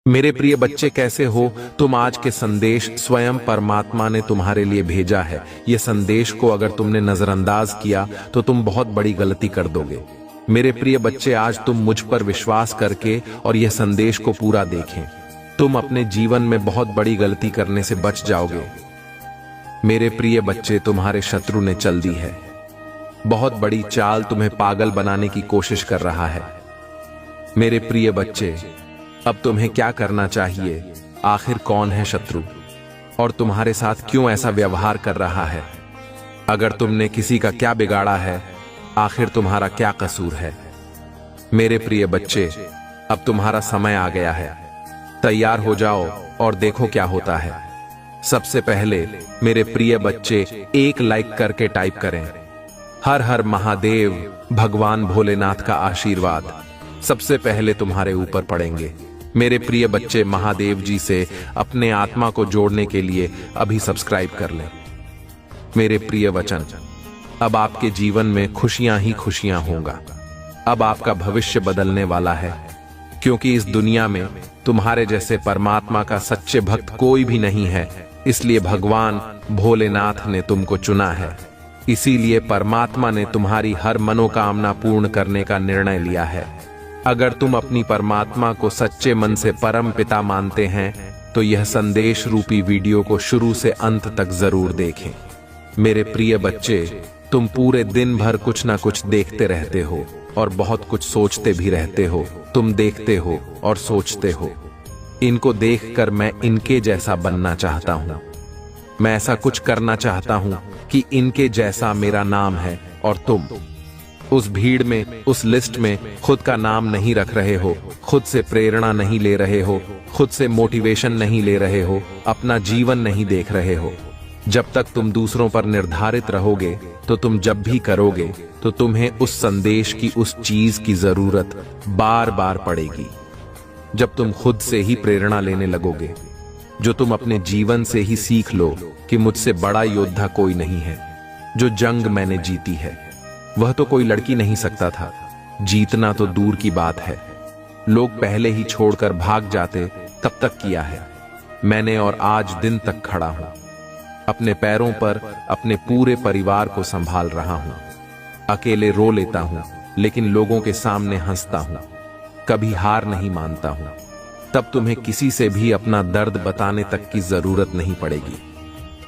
मेरे प्रिय बच्चे, कैसे हो तुम? आज के संदेश स्वयं परमात्मा ने तुम्हारे लिए भेजा है। ये संदेश को अगर तुमने नजरअंदाज किया तो तुम बहुत बड़ी गलती कर दोगे। मेरे प्रिय बच्चे, आज तुम मुझ पर विश्वास करके और यह संदेश को पूरा देखें, तुम अपने जीवन में बहुत बड़ी गलती करने से बच जाओगे। मेरे प्रिय बच्चे, तुम्हारे शत्रु ने चल दी है बहुत बड़ी चाल, तुम्हें पागल बनाने की कोशिश कर रहा है। मेरे प्रिय बच्चे, अब तुम्हें क्या करना चाहिए? आखिर कौन है शत्रु और तुम्हारे साथ क्यों ऐसा व्यवहार कर रहा है? अगर तुमने किसी का क्या बिगाड़ा है, आखिर तुम्हारा क्या कसूर है? मेरे प्रिय बच्चे, अब तुम्हारा समय आ गया है। तैयार हो जाओ और देखो क्या होता है। सबसे पहले मेरे प्रिय बच्चे, एक लाइक करके टाइप करें, हर हर महादेव, भगवान भोलेनाथ का आशीर्वाद सबसे पहले तुम्हारे ऊपर पड़ेंगे। मेरे प्रिय बच्चे, महादेव जी से अपने आत्मा को जोड़ने के लिए अभी सब्सक्राइब कर लें। मेरे प्रिय वचन, अब आपके जीवन में खुशियां ही खुशियां होगा। अब आपका भविष्य बदलने वाला है, क्योंकि इस दुनिया में तुम्हारे जैसे परमात्मा का सच्चे भक्त कोई भी नहीं है। इसलिए भगवान भोलेनाथ ने तुमको चुना है। इसीलिए परमात्मा ने तुम्हारी हर मनोकामना पूर्ण करने का निर्णय लिया है। अगर तुम अपनी परमात्मा को सच्चे मन से परम पिता मानते हैं तो यह संदेश रूपी वीडियो को शुरू से अंत तक जरूर देखें। मेरे प्रिय बच्चे, तुम पूरे दिन भर कुछ ना कुछ देखते रहते हो और बहुत कुछ सोचते भी रहते हो। तुम देखते हो और सोचते हो, इनको देखकर मैं इनके जैसा बनना चाहता हूं। मैं ऐसा कुछ करना चाहता हूं कि इनके जैसा मेरा नाम है, और तुम उस भीड़ में, उस लिस्ट में खुद का नाम नहीं रख रहे हो, खुद से प्रेरणा नहीं ले रहे हो, खुद से मोटिवेशन नहीं ले रहे हो, अपना जीवन नहीं देख रहे हो। जब तक तुम दूसरों पर निर्धारित रहोगे तो तुम जब भी करोगे तो तुम्हें उस संदेश की, उस चीज की जरूरत बार बार पड़ेगी। जब तुम खुद से ही प्रेरणा लेने लगोगे, जो तुम अपने जीवन से ही सीख लो कि मुझसे बड़ा योद्धा कोई नहीं है। जो जंग मैंने जीती है वह तो कोई लड़की नहीं सकता था। जीतना तो दूर की बात है, लोग पहले ही छोड़कर भाग जाते, तब तक किया है मैंने, और आज दिन तक खड़ा हूं। अपने पैरों पर अपने पूरे परिवार को संभाल रहा हूं। अकेले रो लेता हूं, लेकिन लोगों के सामने हंसता हूं। कभी हार नहीं मानता हूं। तब तुम्हें किसी से भी अपना दर्द बताने तक की जरूरत नहीं पड़ेगी।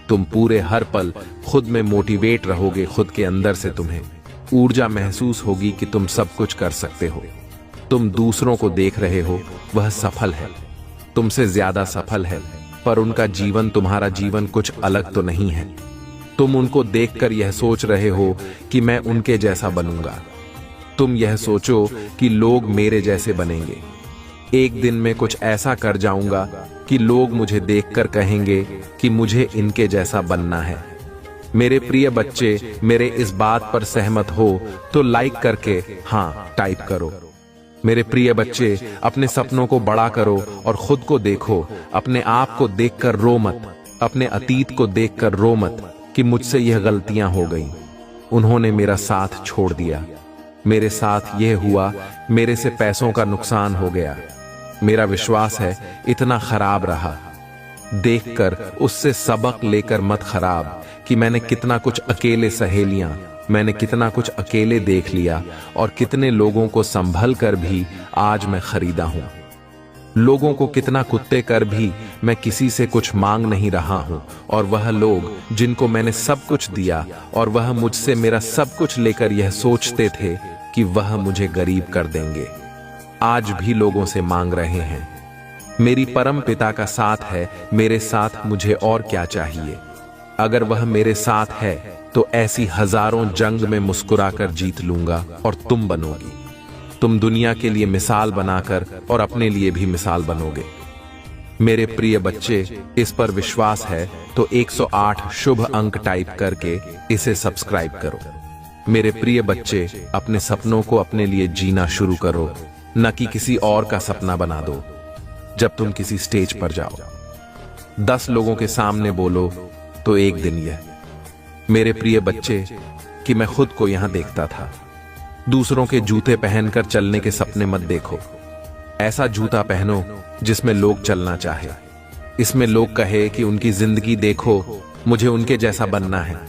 तुम पूरे हर पल खुद में मोटिवेट रहोगे। खुद के अंदर से तुम्हें ऊर्जा महसूस होगी कि तुम सब कुछ कर सकते हो। तुम दूसरों को देख रहे हो, वह सफल है, तुमसे ज्यादा सफल है, पर उनका जीवन तुम्हारा जीवन कुछ अलग तो नहीं है। तुम उनको देखकर यह सोच रहे हो कि मैं उनके जैसा बनूंगा। तुम यह सोचो कि लोग मेरे जैसे बनेंगे। एक दिन मैं कुछ ऐसा कर जाऊंगा कि लोग मुझे देखकर कहेंगे कि मुझे इनके जैसा बनना है। मेरे प्रिय बच्चे, मेरे इस बात पर सहमत हो तो लाइक करके हाँ टाइप करो। मेरे प्रिय बच्चे, अपने सपनों को बड़ा करो और खुद को देखो। अपने आप को देखकर रो मत, अपने अतीत को देखकर रो मत कि मुझसे यह गलतियां हो गईं, उन्होंने मेरा साथ छोड़ दिया, मेरे साथ यह हुआ, मेरे से पैसों का नुकसान हो गया, मेरा विश्वास है इतना खराब रहा। देखकर उससे सबक लेकर मत खराब कि मैंने कितना कुछ अकेले सहेलियां, मैंने कितना कुछ अकेले देख लिया, और कितने लोगों को संभल कर भी आज मैं खरीदा हूं। लोगों को कितना कुत्ते कर भी मैं किसी से कुछ मांग नहीं रहा हूं, और वह लोग जिनको मैंने सब कुछ दिया और वह मुझसे मेरा सब कुछ लेकर यह सोचते थे कि वह मुझे गरीब कर देंगे, आज भी लोगों से मांग रहे हैं। मेरी परम पिता का साथ है, मेरे साथ मुझे और क्या चाहिए? अगर वह मेरे साथ है तो ऐसी हजारों जंग में मुस्कुराकर जीत लूंगा, और तुम बनोगी। तुम दुनिया के लिए मिसाल बनाकर और अपने लिए भी मिसाल बनोगे। मेरे प्रिय बच्चे, इस पर विश्वास है तो 108 शुभ अंक टाइप करके इसे सब्सक्राइब करो। मेरे प्रिय बच्चे, अपने सपनों को अपने लिए जीना शुरू करो, न कि किसी और का सपना बना दो। जब तुम किसी स्टेज पर जाओ, 10 लोगों के सामने बोलो तो एक दिन यह, मेरे प्रिय बच्चे, कि मैं खुद को यहां देखता था। दूसरों के जूते पहनकर चलने के सपने मत देखो। ऐसा जूता पहनो जिसमें लोग चलना चाहे, इसमें लोग कहे कि उनकी जिंदगी देखो, मुझे उनके जैसा बनना है,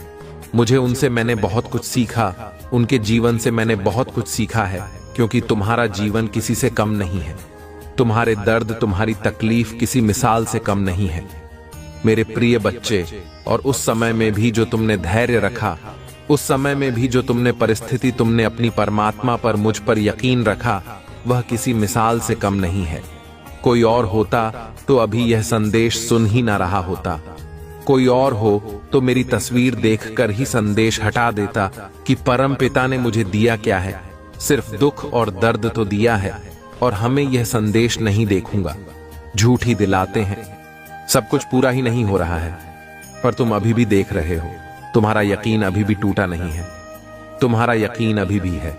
मुझे उनसे मैंने बहुत कुछ सीखा, उनके जीवन से मैंने बहुत कुछ सीखा है, क्योंकि तुम्हारा जीवन किसी से कम नहीं है, तुम्हारे दर्द, तुम्हारी तकलीफ किसी मिसाल से कम नहीं है। मेरे प्रिय बच्चे, और उस समय में भी जो तुमने धैर्य रखा, उस समय में भी जो तुमने परिस्थिति, तुमने अपनी परमात्मा पर, मुझ पर यकीन रखा, वह किसी मिसाल से कम नहीं है। कोई और होता तो अभी यह संदेश सुन ही ना रहा होता, कोई और हो तो मेरी तस्वीर देखकर ही संदेश हटा देता कि परम पिता ने मुझे दिया क्या है, सिर्फ दुख और दर्द तो दिया है, और हमें यह संदेश नहीं देखूंगा। झूठ ही दिलाते हैं, सब कुछ पूरा ही नहीं हो रहा है, पर तुम अभी भी देख रहे हो, तुम्हारा यकीन अभी भी टूटा नहीं है, तुम्हारा यकीन अभी भी है,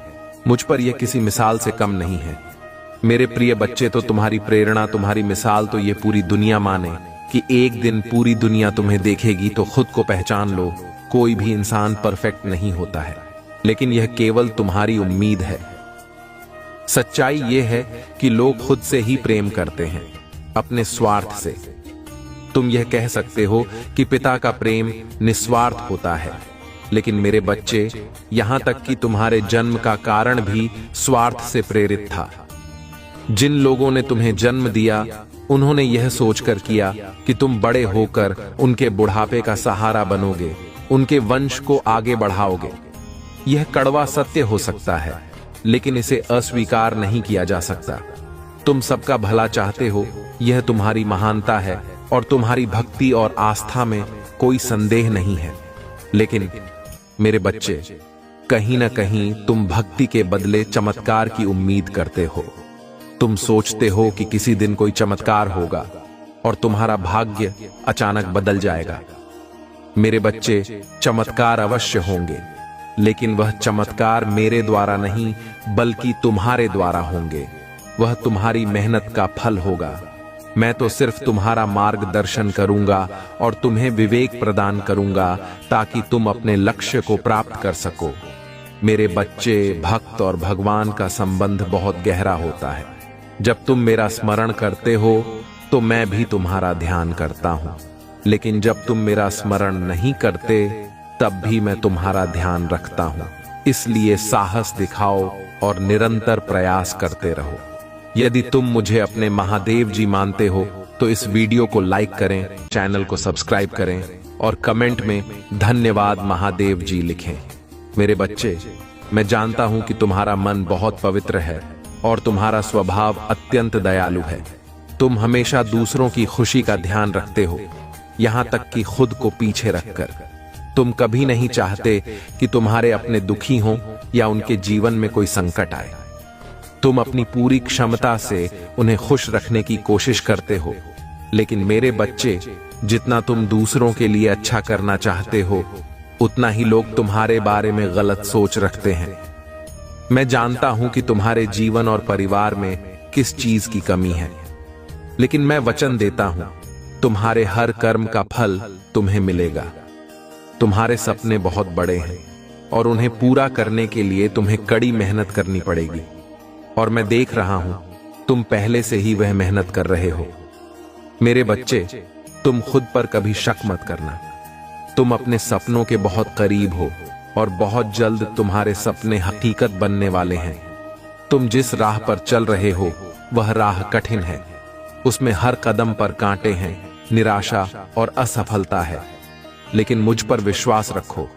मुझ पर यह किसी मिसाल से कम नहीं है। मेरे प्रिय बच्चे, तो तुम्हारी प्रेरणा, तुम्हारी मिसाल तो ये पूरी दुनिया माने कि एक दिन पूरी दुनिया तुम्हें देखेगी, तो खुद को पहचान लो, कोई भी इंसान परफेक्ट नहीं होता है, लेकिन यह केवल तुम्हारी उम्मीद है। सच्चाई यह है कि लोग खुद से ही प्रेम करते हैं, अपने स्वार्थ से। तुम यह कह सकते हो कि पिता का प्रेम निस्वार्थ होता है, लेकिन मेरे बच्चे, यहां तक कि तुम्हारे जन्म का कारण भी स्वार्थ से प्रेरित था। जिन लोगों ने तुम्हें जन्म दिया, उन्होंने यह सोचकर किया कि तुम बड़े होकर उनके बुढ़ापे का सहारा बनोगे, उनके वंश को आगे बढ़ाओगे। यह कड़वा सत्य हो सकता है, लेकिन इसे अस्वीकार नहीं किया जा सकता। तुम सबका भला चाहते हो, यह तुम्हारी महानता है, और तुम्हारी भक्ति और आस्था में कोई संदेह नहीं है। लेकिन मेरे बच्चे, कहीं ना कहीं तुम भक्ति के बदले चमत्कार की उम्मीद करते हो। तुम सोचते हो कि किसी दिन कोई चमत्कार होगा और तुम्हारा भाग्य अचानक बदल जाएगा। मेरे बच्चे, चमत्कार अवश्य होंगे, लेकिन वह चमत्कार मेरे द्वारा नहीं, बल्कि तुम्हारे द्वारा होंगे। वह तुम्हारी मेहनत का फल होगा। मैं तो सिर्फ तुम्हारा मार्गदर्शन करूंगा और तुम्हें विवेक प्रदान करूंगा, ताकि तुम अपने लक्ष्य को प्राप्त कर सको। मेरे बच्चे, भक्त और भगवान का संबंध बहुत गहरा होता है। जब तुम मेरा स्मरण करते हो तो मैं भी तुम्हारा ध्यान करता हूं, लेकिन जब तुम मेरा स्मरण नहीं करते तब भी मैं तुम्हारा ध्यान रखता हूं। इसलिए साहस दिखाओ और निरंतर प्रयास करते रहो। यदि तुम मुझे अपने महादेव जी मानते हो तो इस वीडियो को लाइक करें, चैनल को सब्सक्राइब करें और कमेंट में धन्यवाद महादेव जी लिखें। मेरे बच्चे, मैं जानता हूं कि तुम्हारा मन बहुत पवित्र है और तुम्हारा स्वभाव अत्यंत दयालु है। तुम हमेशा दूसरों की खुशी का ध्यान रखते हो, यहां तक कि खुद को पीछे रखकर। तुम कभी नहीं चाहते कि तुम्हारे अपने दुखी हों या उनके जीवन में कोई संकट आए। तुम अपनी पूरी क्षमता से उन्हें खुश रखने की कोशिश करते हो, लेकिन मेरे बच्चे, जितना तुम दूसरों के लिए अच्छा करना चाहते हो, उतना ही लोग तुम्हारे बारे में गलत सोच रखते हैं। मैं जानता हूं कि तुम्हारे जीवन और परिवार में किस चीज की कमी है, लेकिन मैं वचन देता हूं, तुम्हारे हर कर्म का फल तुम्हें मिलेगा। तुम्हारे सपने बहुत बड़े हैं और उन्हें पूरा करने के लिए तुम्हें कड़ी मेहनत करनी पड़ेगी, और मैं देख रहा हूं तुम पहले से ही वह मेहनत कर रहे हो। मेरे बच्चे, तुम खुद पर कभी शक मत करना। तुम अपने सपनों के बहुत करीब हो और बहुत जल्द तुम्हारे सपने हकीकत बनने वाले हैं। तुम जिस राह पर चल रहे हो वह राह कठिन है, उसमें हर कदम पर कांटे हैं, निराशा और असफलता है, लेकिन मुझ पर विश्वास रखो।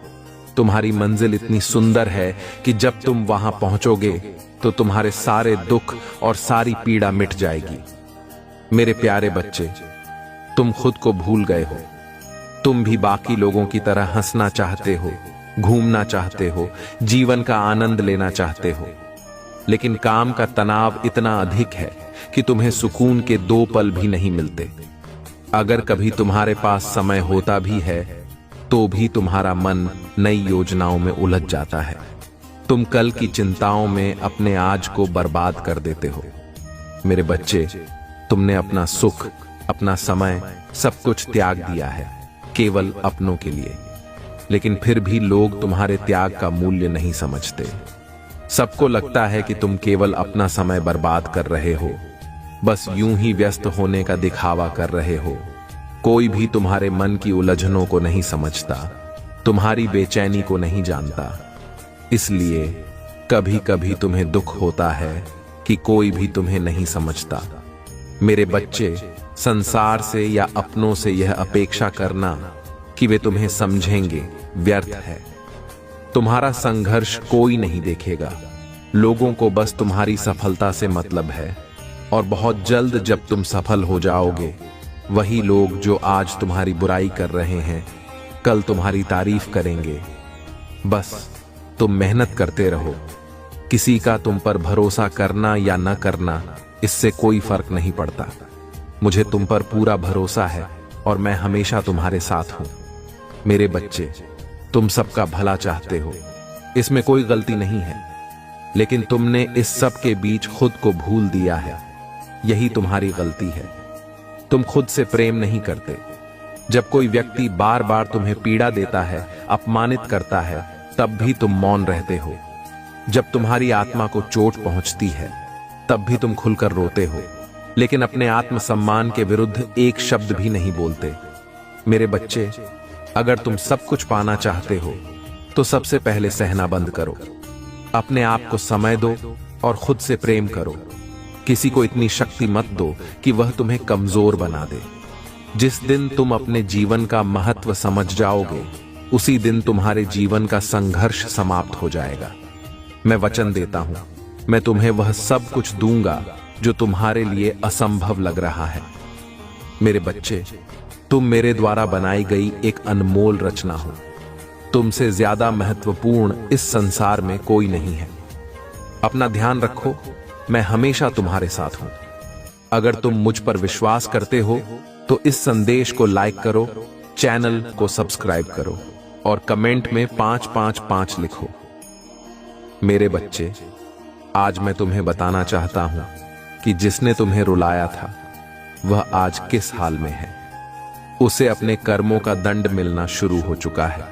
तुम्हारी मंजिल इतनी सुंदर है कि जब तुम वहां पहुंचोगे तो तुम्हारे सारे दुख और सारी पीड़ा मिट जाएगी। मेरे प्यारे बच्चे, तुम खुद को भूल गए हो। तुम भी बाकी लोगों की तरह हंसना चाहते हो, घूमना चाहते हो, जीवन का आनंद लेना चाहते हो, लेकिन काम का तनाव इतना अधिक है कि तुम्हें सुकून के 2 पल भी नहीं मिलते। अगर कभी तुम्हारे पास समय होता भी है तो भी तुम्हारा मन नई योजनाओं में उलझ जाता है। तुम कल की चिंताओं में अपने आज को बर्बाद कर देते हो। मेरे बच्चे, तुमने अपना सुख, अपना समय, सब कुछ त्याग दिया है केवल अपनों के लिए, लेकिन फिर भी लोग तुम्हारे त्याग का मूल्य नहीं समझते। सबको लगता है कि तुम केवल अपना समय बर्बाद कर रहे हो, बस यूं ही व्यस्त होने का दिखावा कर रहे हो। कोई भी तुम्हारे मन की उलझनों को नहीं समझता, तुम्हारी बेचैनी को नहीं जानता। इसलिए कभी कभी तुम्हें दुख होता है कि कोई भी तुम्हें नहीं समझता। मेरे बच्चे, संसार से या अपनों से यह अपेक्षा करना कि वे तुम्हें समझेंगे व्यर्थ है। तुम्हारा संघर्ष कोई नहीं देखेगा। लोगों को बस तुम्हारी सफलता से मतलब है, और बहुत जल्द जब तुम सफल हो जाओगे, वही लोग जो आज तुम्हारी बुराई कर रहे हैं कल तुम्हारी तारीफ करेंगे। बस तुम मेहनत करते रहो। किसी का तुम पर भरोसा करना या न करना, इससे कोई फर्क नहीं पड़ता। मुझे तुम पर पूरा भरोसा है और मैं हमेशा तुम्हारे साथ हूं। मेरे बच्चे, तुम सबका भला चाहते हो, इसमें कोई गलती नहीं है, लेकिन तुमने इस सब के बीच खुद को भूल दिया है। यही तुम्हारी गलती है। तुम खुद से प्रेम नहीं करते। जब कोई व्यक्ति बार बार तुम्हें पीड़ा देता है, अपमानित करता है, तब भी तुम मौन रहते हो। जब तुम्हारी आत्मा को चोट पहुंचती है, तब भी तुम खुलकर रोते हो, लेकिन अपने आत्मसम्मान के विरुद्ध एक शब्द भी नहीं बोलते। मेरे बच्चे, अगर तुम सब कुछ पाना चाहते हो तो सबसे पहले सहना बंद करो। अपने आप को समय दो और खुद से प्रेम करो। किसी को इतनी शक्ति मत दो कि वह तुम्हें कमजोर बना दे। जिस दिन तुम अपने जीवन का महत्व समझ जाओगे, उसी दिन तुम्हारे जीवन का संघर्ष समाप्त हो जाएगा। मैं वचन देता हूं, मैं तुम्हें वह सब कुछ दूंगा जो तुम्हारे लिए असंभव लग रहा है। मेरे बच्चे, तुम मेरे द्वारा बनाई गई एक अनमोल रचना हो। तुमसे ज्यादा महत्वपूर्ण इस संसार में कोई नहीं है। अपना ध्यान रखो, मैं हमेशा तुम्हारे साथ हूं। अगर तुम मुझ पर विश्वास करते हो तो इस संदेश को लाइक करो, चैनल को सब्सक्राइब करो और कमेंट में 555 लिखो। मेरे बच्चे, आज मैं तुम्हें बताना चाहता हूं कि जिसने तुम्हें रुलाया था वह आज किस हाल में है। उसे अपने कर्मों का दंड मिलना शुरू हो चुका है।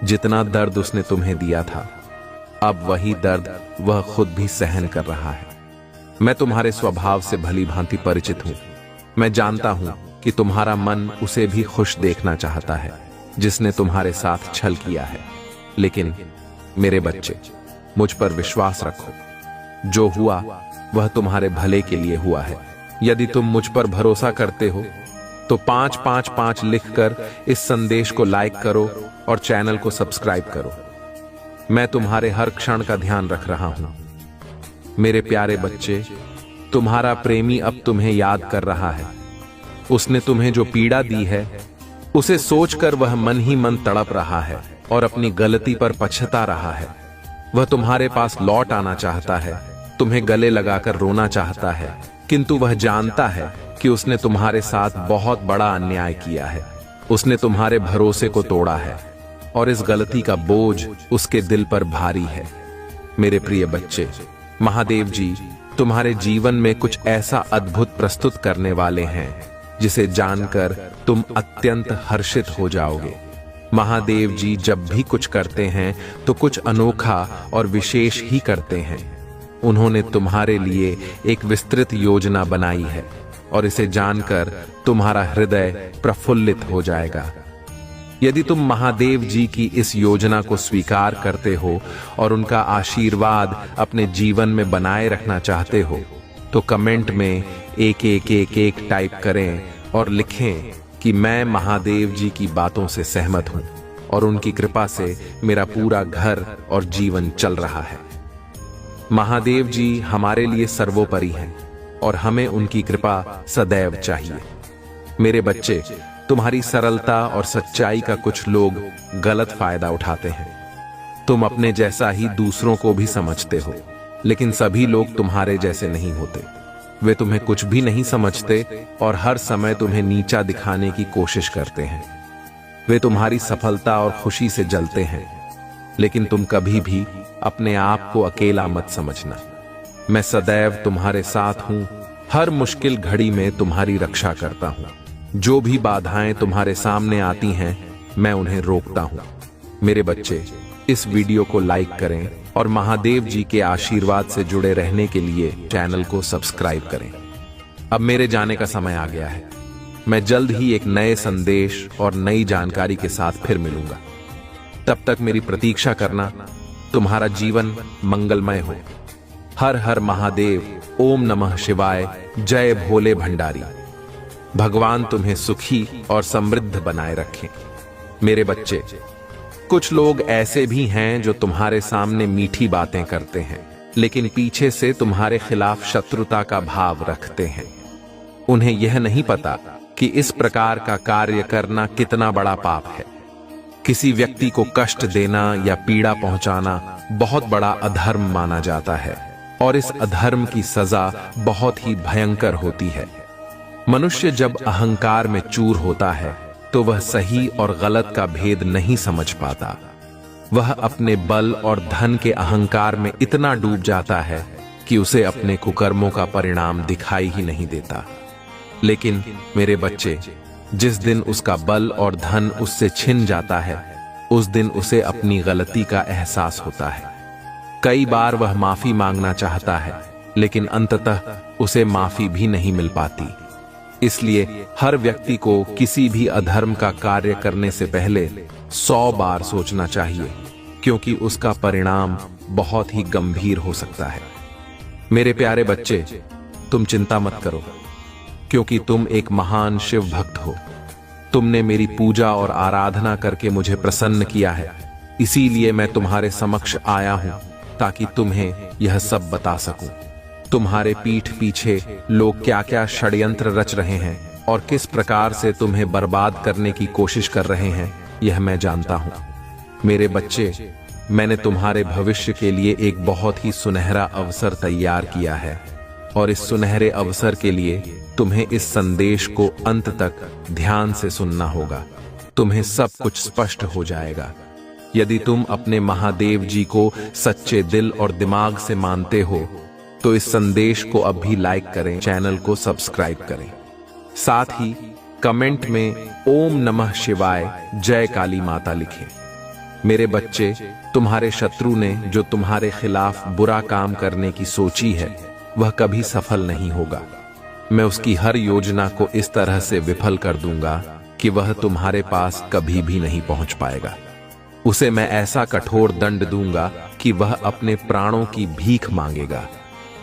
जितना दर्द उसने तुम्हें दिया था, अब वही दर्द वह खुद भी सहन कर रहा है। मैं तुम्हारे स्वभाव से भली भांति परिचित हूं। मैं जानता हूं कि तुम्हारा मन उसे भी खुश देखना चाहता है जिसने तुम्हारे साथ छल किया है। लेकिन मेरे बच्चे, मुझ पर विश्वास रखो। जो हुआ वह तुम्हारे भले के लिए हुआ है। यदि तुम मुझ पर भरोसा करते हो तो 555 लिखकर इस संदेश को लाइक करो और चैनल को सब्सक्राइब करो। मैं तुम्हारे हर क्षण का ध्यान रख रहा हूं। मेरे प्यारे बच्चे, तुम्हारा प्रेमी अब तुम्हें याद कर रहा है। उसने तुम्हें जो पीड़ा दी है, उसे सोचकर वह मन ही मन तड़प रहा है और अपनी गलती पर पछता रहा है। वह तुम्हारे पास लौट आना चाहता है, तुम्हें गले लगाकर रोना चाहता है, किंतु वह जानता है कि उसने तुम्हारे साथ बहुत बड़ा अन्याय किया है। उसने तुम्हारे भरोसे को तोड़ा है और इस गलती का बोझ उसके दिल पर भारी है। मेरे प्रिय बच्चे, महादेव जी तुम्हारे जीवन में कुछ ऐसा अद्भुत प्रस्तुत करने वाले हैं जिसे जानकर तुम अत्यंत हर्षित हो जाओगे। महादेव जी जब भी कुछ करते हैं तो कुछ अनोखा और विशेष ही करते हैं। उन्होंने तुम्हारे लिए एक विस्तृत योजना बनाई है और इसे जानकर तुम्हारा हृदय प्रफुल्लित हो जाएगा। यदि तुम महादेव जी की इस योजना को स्वीकार करते हो और उनका आशीर्वाद अपने जीवन में बनाए रखना चाहते हो, तो कमेंट में 111 टाइप करें और लिखें कि मैं महादेव जी की बातों से सहमत हूं और उनकी कृपा से मेरा पूरा घर और जीवन चल रहा है। महादेव जी हमारे लिए सर्वोपरि हैं और हमें उनकी कृपा सदैव चाहिए। मेरे बच्चे, तुम्हारी सरलता और सच्चाई का कुछ लोग गलत फायदा उठाते हैं। तुम अपने जैसा ही दूसरों को भी समझते हो, लेकिन सभी लोग तुम्हारे जैसे नहीं होते। वे तुम्हें कुछ भी नहीं समझते और हर समय तुम्हें नीचा दिखाने की कोशिश करते हैं। वे तुम्हारी सफलता और खुशी से जलते हैं, लेकिन तुम कभी भी अपने आप को अकेला मत समझना। मैं सदैव तुम्हारे साथ हूं। हर मुश्किल घड़ी में तुम्हारी रक्षा करता हूं। जो भी बाधाएं तुम्हारे सामने आती हैं, मैं उन्हें रोकता हूं। मेरे बच्चे, इस वीडियो को लाइक करें और महादेव जी के आशीर्वाद से जुड़े रहने के लिए चैनल को सब्सक्राइब करें। अब मेरे जाने का समय आ गया है। मैं जल्द ही एक नए संदेश और नई जानकारी के साथ फिर मिलूंगा। तब तक मेरी प्रतीक्षा करना। तुम्हारा जीवन मंगलमय हो। हर हर महादेव, ओम नमः शिवाय, जय भोले भंडारी। भगवान तुम्हें सुखी और समृद्ध बनाए रखें। मेरे बच्चे, कुछ लोग ऐसे भी हैं जो तुम्हारे सामने मीठी बातें करते हैं, लेकिन पीछे से तुम्हारे खिलाफ शत्रुता का भाव रखते हैं। उन्हें यह नहीं पता कि इस प्रकार का कार्य करना कितना बड़ा पाप है। किसी व्यक्ति को कष्ट देना या पीड़ा पहुंचाना बहुत बड़ा अधर्म माना जाता है और इस अधर्म की सजा बहुत ही भयंकर होती है। मनुष्य जब अहंकार में चूर होता है तो वह सही और गलत का भेद नहीं समझ पाता। वह अपने बल और धन के अहंकार में इतना डूब जाता है कि उसे अपने कुकर्मों का परिणाम दिखाई ही नहीं देता। लेकिन मेरे बच्चे, जिस दिन उसका बल और धन उससे छिन जाता है, उस दिन उसे अपनी गलती का एहसास होता है। कई बार वह माफी मांगना चाहता है, लेकिन अंततः उसे माफी भी नहीं मिल पाती। इसलिए हर व्यक्ति को किसी भी अधर्म का कार्य करने से पहले 100 बार सोचना चाहिए, क्योंकि उसका परिणाम बहुत ही गंभीर हो सकता है। मेरे प्यारे बच्चे, तुम चिंता मत करो, क्योंकि तुम एक महान शिव भक्त हो। तुमने मेरी पूजा और आराधना करके मुझे प्रसन्न किया है। इसीलिए मैं तुम्हारे समक्ष आया हूं, ताकि तुम्हें यह सब बता सकूं। तुम्हारे पीठ पीछे लोग क्या क्या षड्यंत्र रच रहे हैं और किस प्रकार से तुम्हें बर्बाद करने की कोशिश कर रहे हैं, यह मैं जानता हूं। मेरे बच्चे, मैंने तुम्हारे भविष्य के लिए एक बहुत ही सुनहरा अवसर तैयार किया है और इस सुनहरे अवसर के लिए तुम्हें इस संदेश को अंत तक ध्यान से सुनना होगा। तुम्हें सब कुछ स्पष्ट हो जाएगा। यदि तुम अपने महादेव जी को सच्चे दिल और दिमाग से मानते हो तो इस संदेश को अब भी लाइक करें, चैनल को सब्सक्राइब करें। साथ ही कमेंट में ओम नमः शिवाय, जय काली माता लिखें। मेरे बच्चे, तुम्हारे शत्रु ने जो तुम्हारे खिलाफ बुरा काम करने की सोची है, वह कभी सफल नहीं होगा। मैं उसकी हर योजना को इस तरह से विफल कर दूंगा कि वह तुम्हारे पास कभी भी नहीं पहुंच पाएगा। उसे मैं ऐसा कठोर दंड दूंगा कि वह अपने प्राणों की भीख मांगेगा,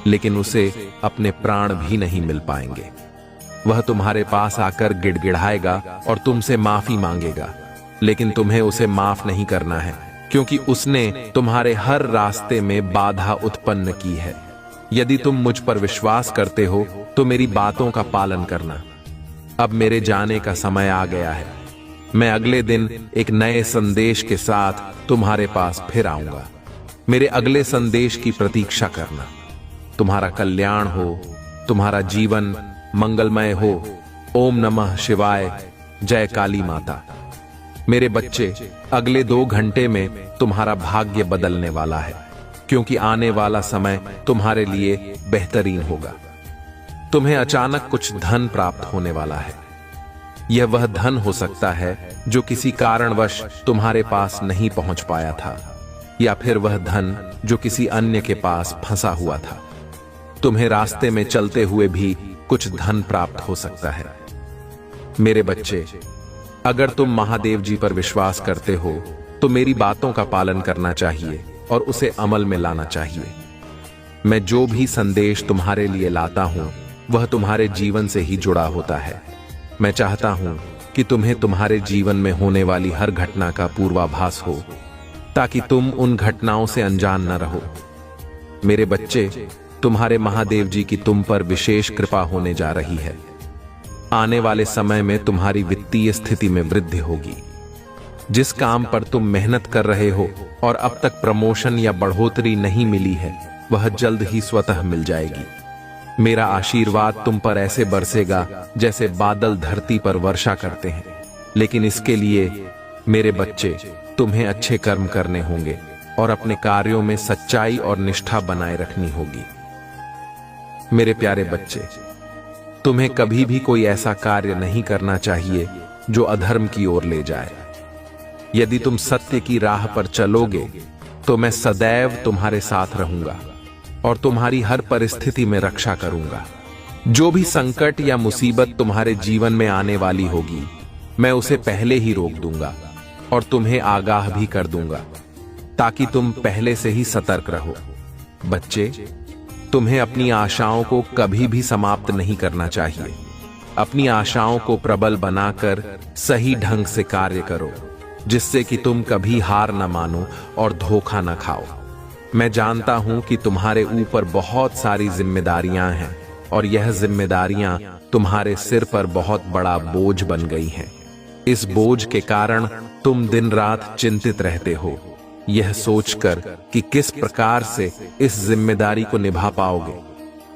लेकिन उसे अपने प्राण भी नहीं मिल पाएंगे। वह तुम्हारे पास आकर गिड़गिड़ाएगा और तुमसे माफी मांगेगा, लेकिन तुम्हें उसे माफ नहीं करना है, क्योंकि उसने तुम्हारे हर रास्ते में बाधा उत्पन्न की है। यदि तुम मुझ पर विश्वास करते हो तो मेरी बातों का पालन करना। अब मेरे जाने का समय आ गया है। मैं अगले दिन एक नए संदेश के साथ तुम्हारे पास फिर आऊंगा। मेरे अगले संदेश की प्रतीक्षा करना। तुम्हारा कल्याण हो, तुम्हारा जीवन मंगलमय हो। ओम नमः शिवाय, जय काली माता। मेरे बच्चे, अगले 2 घंटे में तुम्हारा भाग्य बदलने वाला है, क्योंकि आने वाला समय तुम्हारे लिए बेहतरीन होगा। तुम्हें अचानक कुछ धन प्राप्त होने वाला है। यह वह धन हो सकता है जो किसी कारणवश तुम्हारे पास नहीं पहुंच पाया था, या फिर वह धन जो किसी अन्य के पास फंसा हुआ था। तुम्हें रास्ते में चलते हुए भी कुछ धन प्राप्त हो सकता है। मेरे बच्चे, अगर तुम महादेव जी पर विश्वास करते हो तो मेरी बातों का पालन करना चाहिए और उसे अमल में लाना चाहिए। मैं जो भी संदेश तुम्हारे लिए लाता हूं वह तुम्हारे जीवन से ही जुड़ा होता है। मैं चाहता हूं कि तुम्हें तुम्हारे जीवन में होने वाली हर घटना का पूर्वाभास हो, ताकि तुम उन घटनाओं से अनजान न रहो। मेरे बच्चे, तुम्हारे महादेव जी की तुम पर विशेष कृपा होने जा रही है। आने वाले समय में तुम्हारी वित्तीय स्थिति में वृद्धि होगी। जिस काम पर तुम मेहनत कर रहे हो और अब तक प्रमोशन या बढ़ोतरी नहीं मिली है, वह जल्द ही स्वतः मिल जाएगी। मेरा आशीर्वाद तुम पर ऐसे बरसेगा जैसे बादल धरती पर वर्षा करते हैं। लेकिन इसके लिए मेरे बच्चे, तुम्हें अच्छे कर्म करने होंगे और अपने कार्यों में सच्चाई और निष्ठा बनाए रखनी होगी। मेरे प्यारे बच्चे, तुम्हें कभी भी कोई ऐसा कार्य नहीं करना चाहिए जो अधर्म की ओर ले जाए। यदि तुम सत्य की राह पर चलोगे तो मैं सदैव तुम्हारे साथ रहूंगा और तुम्हारी हर परिस्थिति में रक्षा करूंगा। जो भी संकट या मुसीबत तुम्हारे जीवन में आने वाली होगी, मैं उसे पहले ही रोक दूंगा और तुम्हें आगाह भी कर दूंगा, ताकि तुम पहले से ही सतर्क रहो। बच्चे, तुम्हें अपनी आशाओं को कभी भी समाप्त नहीं करना चाहिए। अपनी आशाओं को प्रबल बनाकर सही ढंग से कार्य करो, जिससे कि तुम कभी हार न मानो और धोखा न खाओ। मैं जानता हूं कि तुम्हारे ऊपर बहुत सारी जिम्मेदारियां हैं और यह जिम्मेदारियां तुम्हारे सिर पर बहुत बड़ा बोझ बन गई हैं। इस बोझ के कारण तुम दिन रात चिंतित रहते हो, यह सोचकर कि किस प्रकार से इस जिम्मेदारी को निभा पाओगे।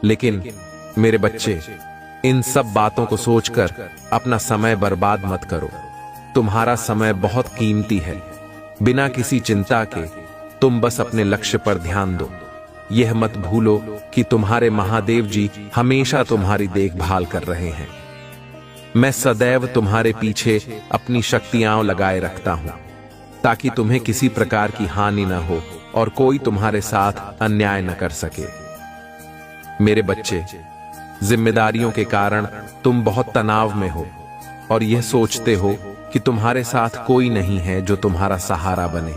लेकिन मेरे बच्चे, इन सब बातों को सोचकर अपना समय बर्बाद मत करो। तुम्हारा समय बहुत कीमती है। बिना किसी चिंता के तुम बस अपने लक्ष्य पर ध्यान दो। यह मत भूलो कि तुम्हारे महादेव जी हमेशा तुम्हारी देखभाल कर रहे हैं। मैं सदैव तुम्हारे पीछे अपनी शक्तियां लगाए रखता हूं, ताकि तुम्हें किसी प्रकार की हानि न हो और कोई तुम्हारे साथ अन्याय न कर सके। मेरे बच्चे, जिम्मेदारियों के कारण तुम बहुत तनाव में हो और यह सोचते हो कि तुम्हारे साथ कोई नहीं है जो तुम्हारा सहारा बने।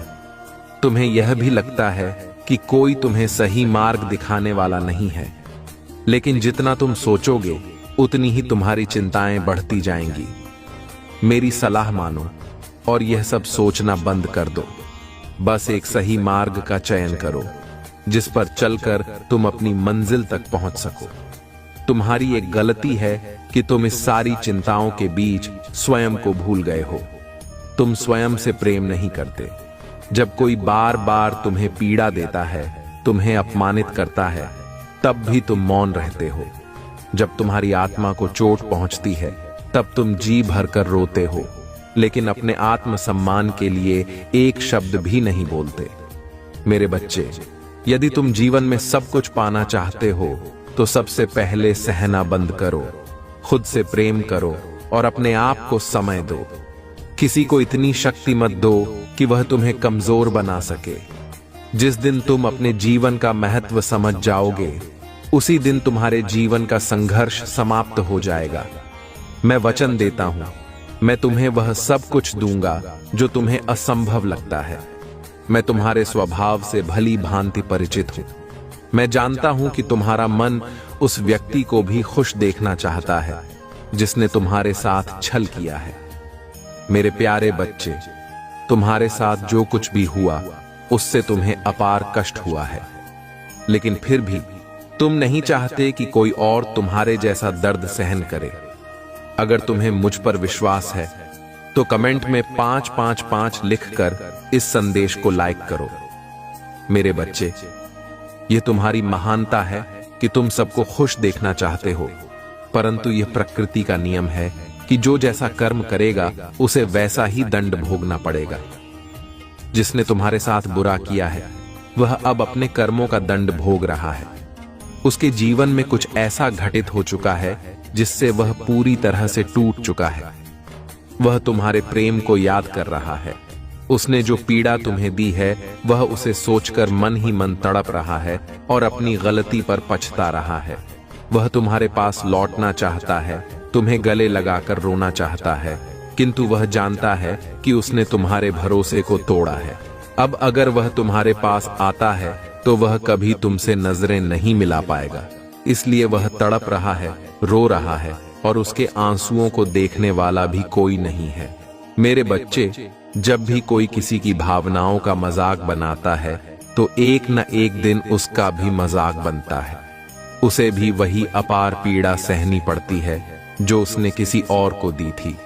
तुम्हें यह भी लगता है कि कोई तुम्हें सही मार्ग दिखाने वाला नहीं है। लेकिन जितना तुम सोचोगे, उतनी ही तुम्हारी चिंताएं बढ़ती जाएंगी। मेरी सलाह मानो और यह सब सोचना बंद कर दो। बस एक सही मार्ग का चयन करो, जिस पर चलकर तुम अपनी मंजिल तक पहुंच सको। तुम्हारी एक गलती है कि तुम इस सारी चिंताओं के बीच स्वयं को भूल गए हो। तुम स्वयं से प्रेम नहीं करते। जब कोई बार बार तुम्हें पीड़ा देता है, तुम्हें अपमानित करता है, तब भी तुम मौन रहते हो। जब तुम्हारी आत्मा को चोट पहुंचती है, तब तुम जी भरकर रोते हो, लेकिन अपने आत्मसम्मान के लिए एक शब्द भी नहीं बोलते। मेरे बच्चे, यदि तुम जीवन में सब कुछ पाना चाहते हो, तो सबसे पहले सहना बंद करो, खुद से प्रेम करो और अपने आप को समय दो। किसी को इतनी शक्ति मत दो कि वह तुम्हें कमजोर बना सके। जिस दिन तुम अपने जीवन का महत्व समझ जाओगे, उसी दिन तुम्हारे जीवन का संघर्ष समाप्त हो जाएगा। मैं वचन देता हूं, मैं तुम्हें वह सब कुछ दूंगा जो तुम्हें असंभव लगता है। मैं तुम्हारे स्वभाव से भली भांति परिचित हूं। मैं जानता हूं कि तुम्हारा मन उस व्यक्ति को भी खुश देखना चाहता है जिसने तुम्हारे साथ छल किया है। मेरे प्यारे बच्चे, तुम्हारे साथ जो कुछ भी हुआ, उससे तुम्हें अपार कष्ट हुआ है, लेकिन फिर भी तुम नहीं चाहते कि कोई और तुम्हारे जैसा दर्द सहन करे। अगर तुम्हें मुझ पर विश्वास है, तो कमेंट में 555 लिखकर इस संदेश को लाइक करो। मेरे बच्चे, यह तुम्हारी महानता है कि तुम सबको खुश देखना चाहते हो, परंतु यह प्रकृति का नियम है कि जो जैसा कर्म करेगा, उसे वैसा ही दंड भोगना पड़ेगा। जिसने तुम्हारे साथ बुरा किया है, वह अब अपने कर्मों का दंड भोग रहा है। उसके जीवन में कुछ ऐसा घटित हो चुका है जिससे वह पूरी तरह से टूट चुका है। वह तुम्हारे प्रेम को याद कर रहा है। उसने जो पीड़ा तुम्हें दी है, वह उसे सोचकर मन ही मन तड़प रहा है और अपनी गलती पर पछता रहा है। वह तुम्हारे पास लौटना चाहता है, तुम्हें गले लगाकर रोना चाहता है, किंतु वह जानता है कि उसने तुम्हारे भरोसे को तोड़ा है। अब अगर वह तुम्हारे पास आता है, तो वह कभी तुमसे नजरें नहीं मिला पाएगा। इसलिए वह तड़प रहा है, रो रहा है और उसके आंसुओं को देखने वाला भी कोई नहीं है। मेरे बच्चे, जब भी कोई किसी की भावनाओं का मजाक बनाता है, तो एक न एक दिन उसका भी मजाक बनता है। उसे भी वही अपार पीड़ा सहनी पड़ती है जो उसने किसी और को दी थी।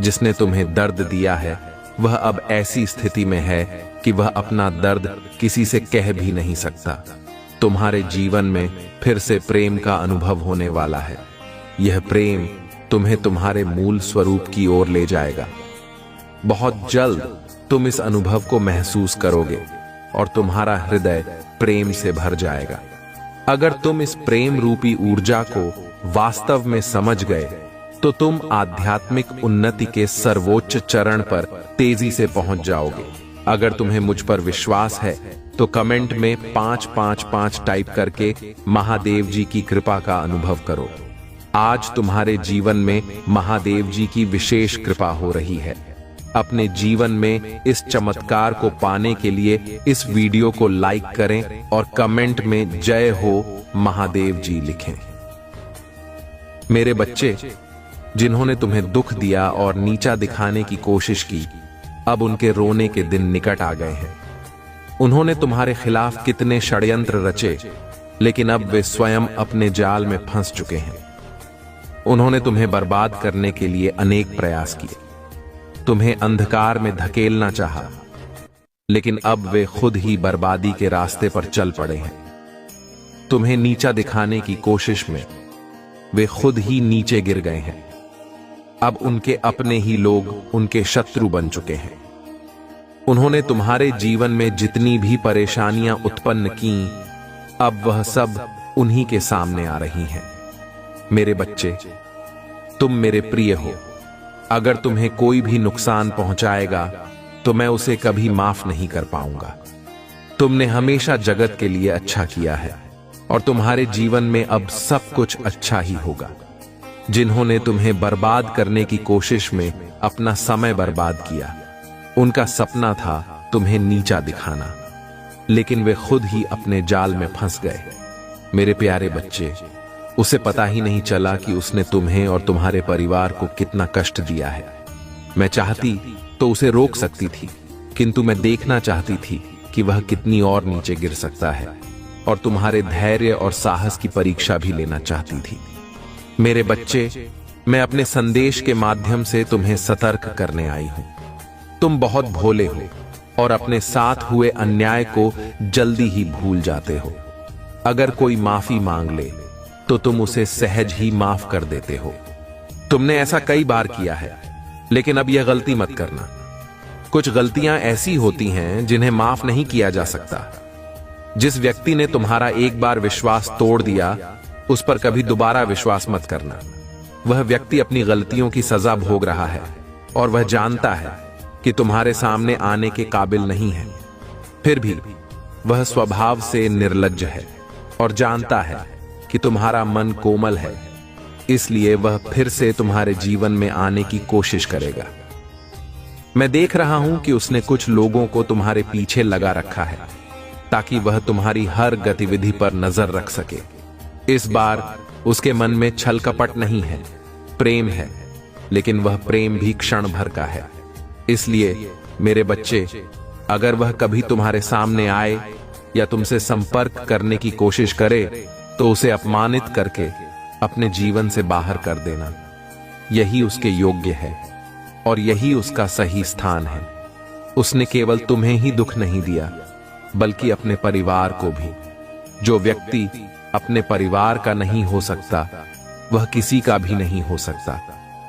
जिसने तुम्हें दर्द दिया है, वह अब ऐसी स्थिति में है कि वह अपना दर्द किसी से कह भी नहीं सकता। तुम्हारे जीवन में फिर से प्रेम का अनुभव होने वाला है। यह प्रेम तुम्हें तुम्हारे मूल स्वरूप की ओर ले जाएगा। बहुत जल्द तुम इस अनुभव को महसूस करोगे और तुम्हारा हृदय प्रेम से भर जाएगा। अगर तुम इस प्रेम रूपी ऊर्जा को वास्तव में समझ गए, तो तुम आध्यात्मिक उन्नति के सर्वोच्च चरण पर तेजी से पहुंच जाओगे। अगर तुम्हें मुझ पर विश्वास है, तो कमेंट में 555 टाइप करके महादेव जी की कृपा का अनुभव करो। आज तुम्हारे जीवन में महादेव जी की विशेष कृपा हो रही है। अपने जीवन में इस चमत्कार को पाने के लिए इस वीडियो को लाइक करें और कमेंट में जय हो महादेव जी लिखें। मेरे बच्चे, जिन्होंने तुम्हें दुख दिया और नीचा दिखाने की कोशिश की, अब उनके रोने के दिन निकट आ गए हैं। उन्होंने तुम्हारे खिलाफ कितने षड्यंत्र रचे, लेकिन अब वे स्वयं अपने जाल में फंस चुके हैं। उन्होंने तुम्हें बर्बाद करने के लिए अनेक प्रयास किए, तुम्हें अंधकार में धकेलना चाहा, लेकिन अब वे खुद ही बर्बादी के रास्ते पर चल पड़े हैं। तुम्हें नीचा दिखाने की कोशिश में वे खुद ही नीचे गिर गए हैं। अब उनके अपने ही लोग उनके शत्रु बन चुके हैं। उन्होंने तुम्हारे जीवन में जितनी भी परेशानियां उत्पन्न की, अब वह सब उन्हीं के सामने आ रही हैं। मेरे बच्चे, तुम मेरे प्रिय हो। अगर तुम्हें कोई भी नुकसान पहुंचाएगा तो मैं उसे कभी माफ नहीं कर पाऊंगा। तुमने हमेशा जगत के लिए अच्छा किया है और तुम्हारे जीवन में अब सब कुछ अच्छा ही होगा। जिन्होंने तुम्हें बर्बाद करने की कोशिश में अपना समय बर्बाद किया, उनका सपना था तुम्हें नीचा दिखाना, लेकिन वे खुद ही अपने जाल में फंस गए। मेरे प्यारे बच्चे, उसे पता ही नहीं चला कि उसने तुम्हें और तुम्हारे परिवार को कितना कष्ट दिया है। मैं चाहती तो उसे रोक सकती थी, किंतु मैं देखना चाहती थी कि वह कितनी और नीचे गिर सकता है, और तुम्हारे धैर्य और साहस की परीक्षा भी लेना चाहती थी। मेरे बच्चे, मैं अपने संदेश के माध्यम से तुम्हें सतर्क करने आई हूं। तुम बहुत भोले हो और अपने साथ हुए अन्याय को जल्दी ही भूल जाते हो। अगर कोई माफी मांग ले तो तुम उसे सहज ही माफ कर देते हो। तुमने ऐसा कई बार किया है, लेकिन अब यह गलती मत करना। कुछ गलतियां ऐसी होती हैं जिन्हें माफ नहीं किया जा सकता। जिस व्यक्ति ने तुम्हारा एक बार विश्वास तोड़ दिया, उस पर कभी दोबारा विश्वास मत करना। वह व्यक्ति अपनी गलतियों की सजा भोग रहा है और वह जानता है कि तुम्हारे सामने आने के काबिल नहीं है। फिर भी वह स्वभाव से निर्लज्ज है और जानता है कि तुम्हारा मन कोमल है, इसलिए वह फिर से तुम्हारे जीवन में आने की कोशिश करेगा। मैं देख रहा हूं कि उसने कुछ लोगों को तुम्हारे पीछे लगा रखा है, ताकि वह तुम्हारी हर गतिविधि पर नजर रख सके। इस बार उसके मन में छल कपट नहीं है, प्रेम है, लेकिन वह प्रेम भी क्षण भर का है। इसलिए मेरे बच्चे, अगर वह कभी तुम्हारे सामने आए या तुमसे संपर्क करने की कोशिश करे, तो उसे अपमानित करके अपने जीवन से बाहर कर देना। यही उसके योग्य है और यही उसका सही स्थान है। उसने केवल तुम्हें ही दुख नहीं दिया, बल्कि अपने परिवार को भी। जो व्यक्ति अपने परिवार का नहीं हो सकता, वह किसी का भी नहीं हो सकता।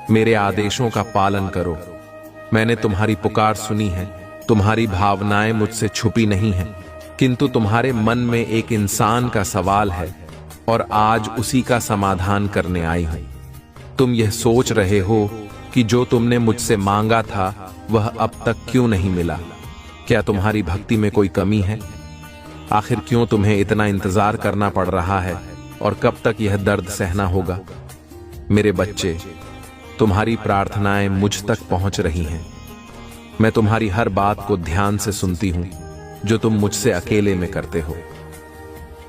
मेरे आदेशों का पालन करो। मैंने तुम्हारी पुकार सुनी है। तुम्हारी भावनाएं मुझसे छुपी नहीं हैं, किंतु तुम्हारे मन में एक इंसान का सवाल है और आज उसी का समाधान करने आई हूं। तुम यह सोच रहे हो कि जो तुमने मुझसे मांगा था वह अब तक क्यों नहीं मिला। क्या तुम्हारी भक्ति में कोई कमी है? आखिर क्यों तुम्हें इतना इंतजार करना पड़ रहा है और कब तक यह दर्द सहना होगा? मेरे बच्चे, तुम्हारी प्रार्थनाएं मुझ तक पहुंच रही हैं। मैं तुम्हारी हर बात को ध्यान से सुनती हूं जो तुम मुझसे अकेले में करते हो।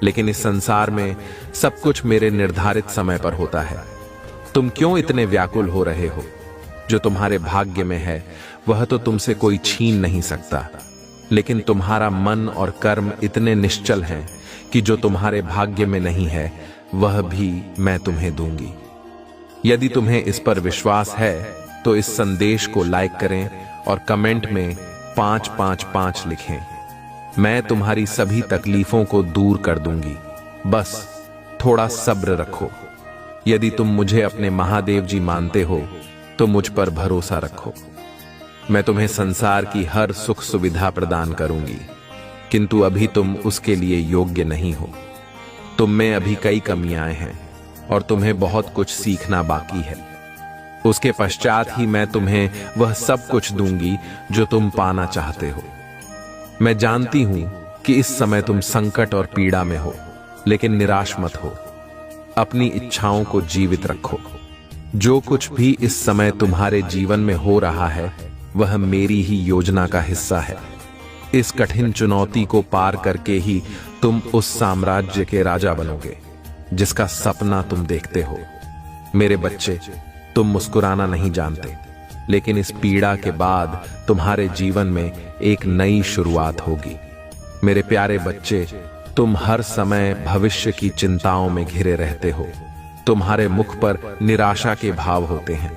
लेकिन इस संसार में सब कुछ मेरे निर्धारित समय पर होता है। तुम क्यों इतने व्याकुल हो रहे हो? जो तुम्हारे भाग्य में है वह तो तुमसे कोई छीन नहीं सकता, लेकिन तुम्हारा मन और कर्म इतने निश्चल हैं कि जो तुम्हारे भाग्य में नहीं है वह भी मैं तुम्हें दूंगी। यदि तुम्हें इस पर विश्वास है तो इस संदेश को लाइक करें और कमेंट में 555 लिखें। मैं तुम्हारी सभी तकलीफों को दूर कर दूंगी। बस थोड़ा सब्र रखो। यदि तुम मुझे अपने महादेव जी मानते हो तो मुझ पर भरोसा रखो। मैं तुम्हें संसार की हर सुख सुविधा प्रदान करूंगी, किंतु अभी तुम उसके लिए योग्य नहीं हो। तुम में अभी कई कमियां हैं और तुम्हें बहुत कुछ सीखना बाकी है। उसके पश्चात ही मैं तुम्हें वह सब कुछ दूंगी जो तुम पाना चाहते हो। मैं जानती हूं कि इस समय तुम संकट और पीड़ा में हो, लेकिन निराश मत हो। अपनी इच्छाओं को जीवित रखो। जो कुछ भी इस समय तुम्हारे जीवन में हो रहा है वह मेरी ही योजना का हिस्सा है। इस कठिन चुनौती को पार करके ही तुम उस साम्राज्य के राजा बनोगे जिसका सपना तुम देखते हो। मेरे बच्चे, तुम मुस्कुराना नहीं जानते, लेकिन इस पीड़ा के बाद तुम्हारे जीवन में एक नई शुरुआत होगी। मेरे प्यारे बच्चे, तुम हर समय भविष्य की चिंताओं में घिरे रहते हो। तुम्हारे मुख पर निराशा के भाव होते हैं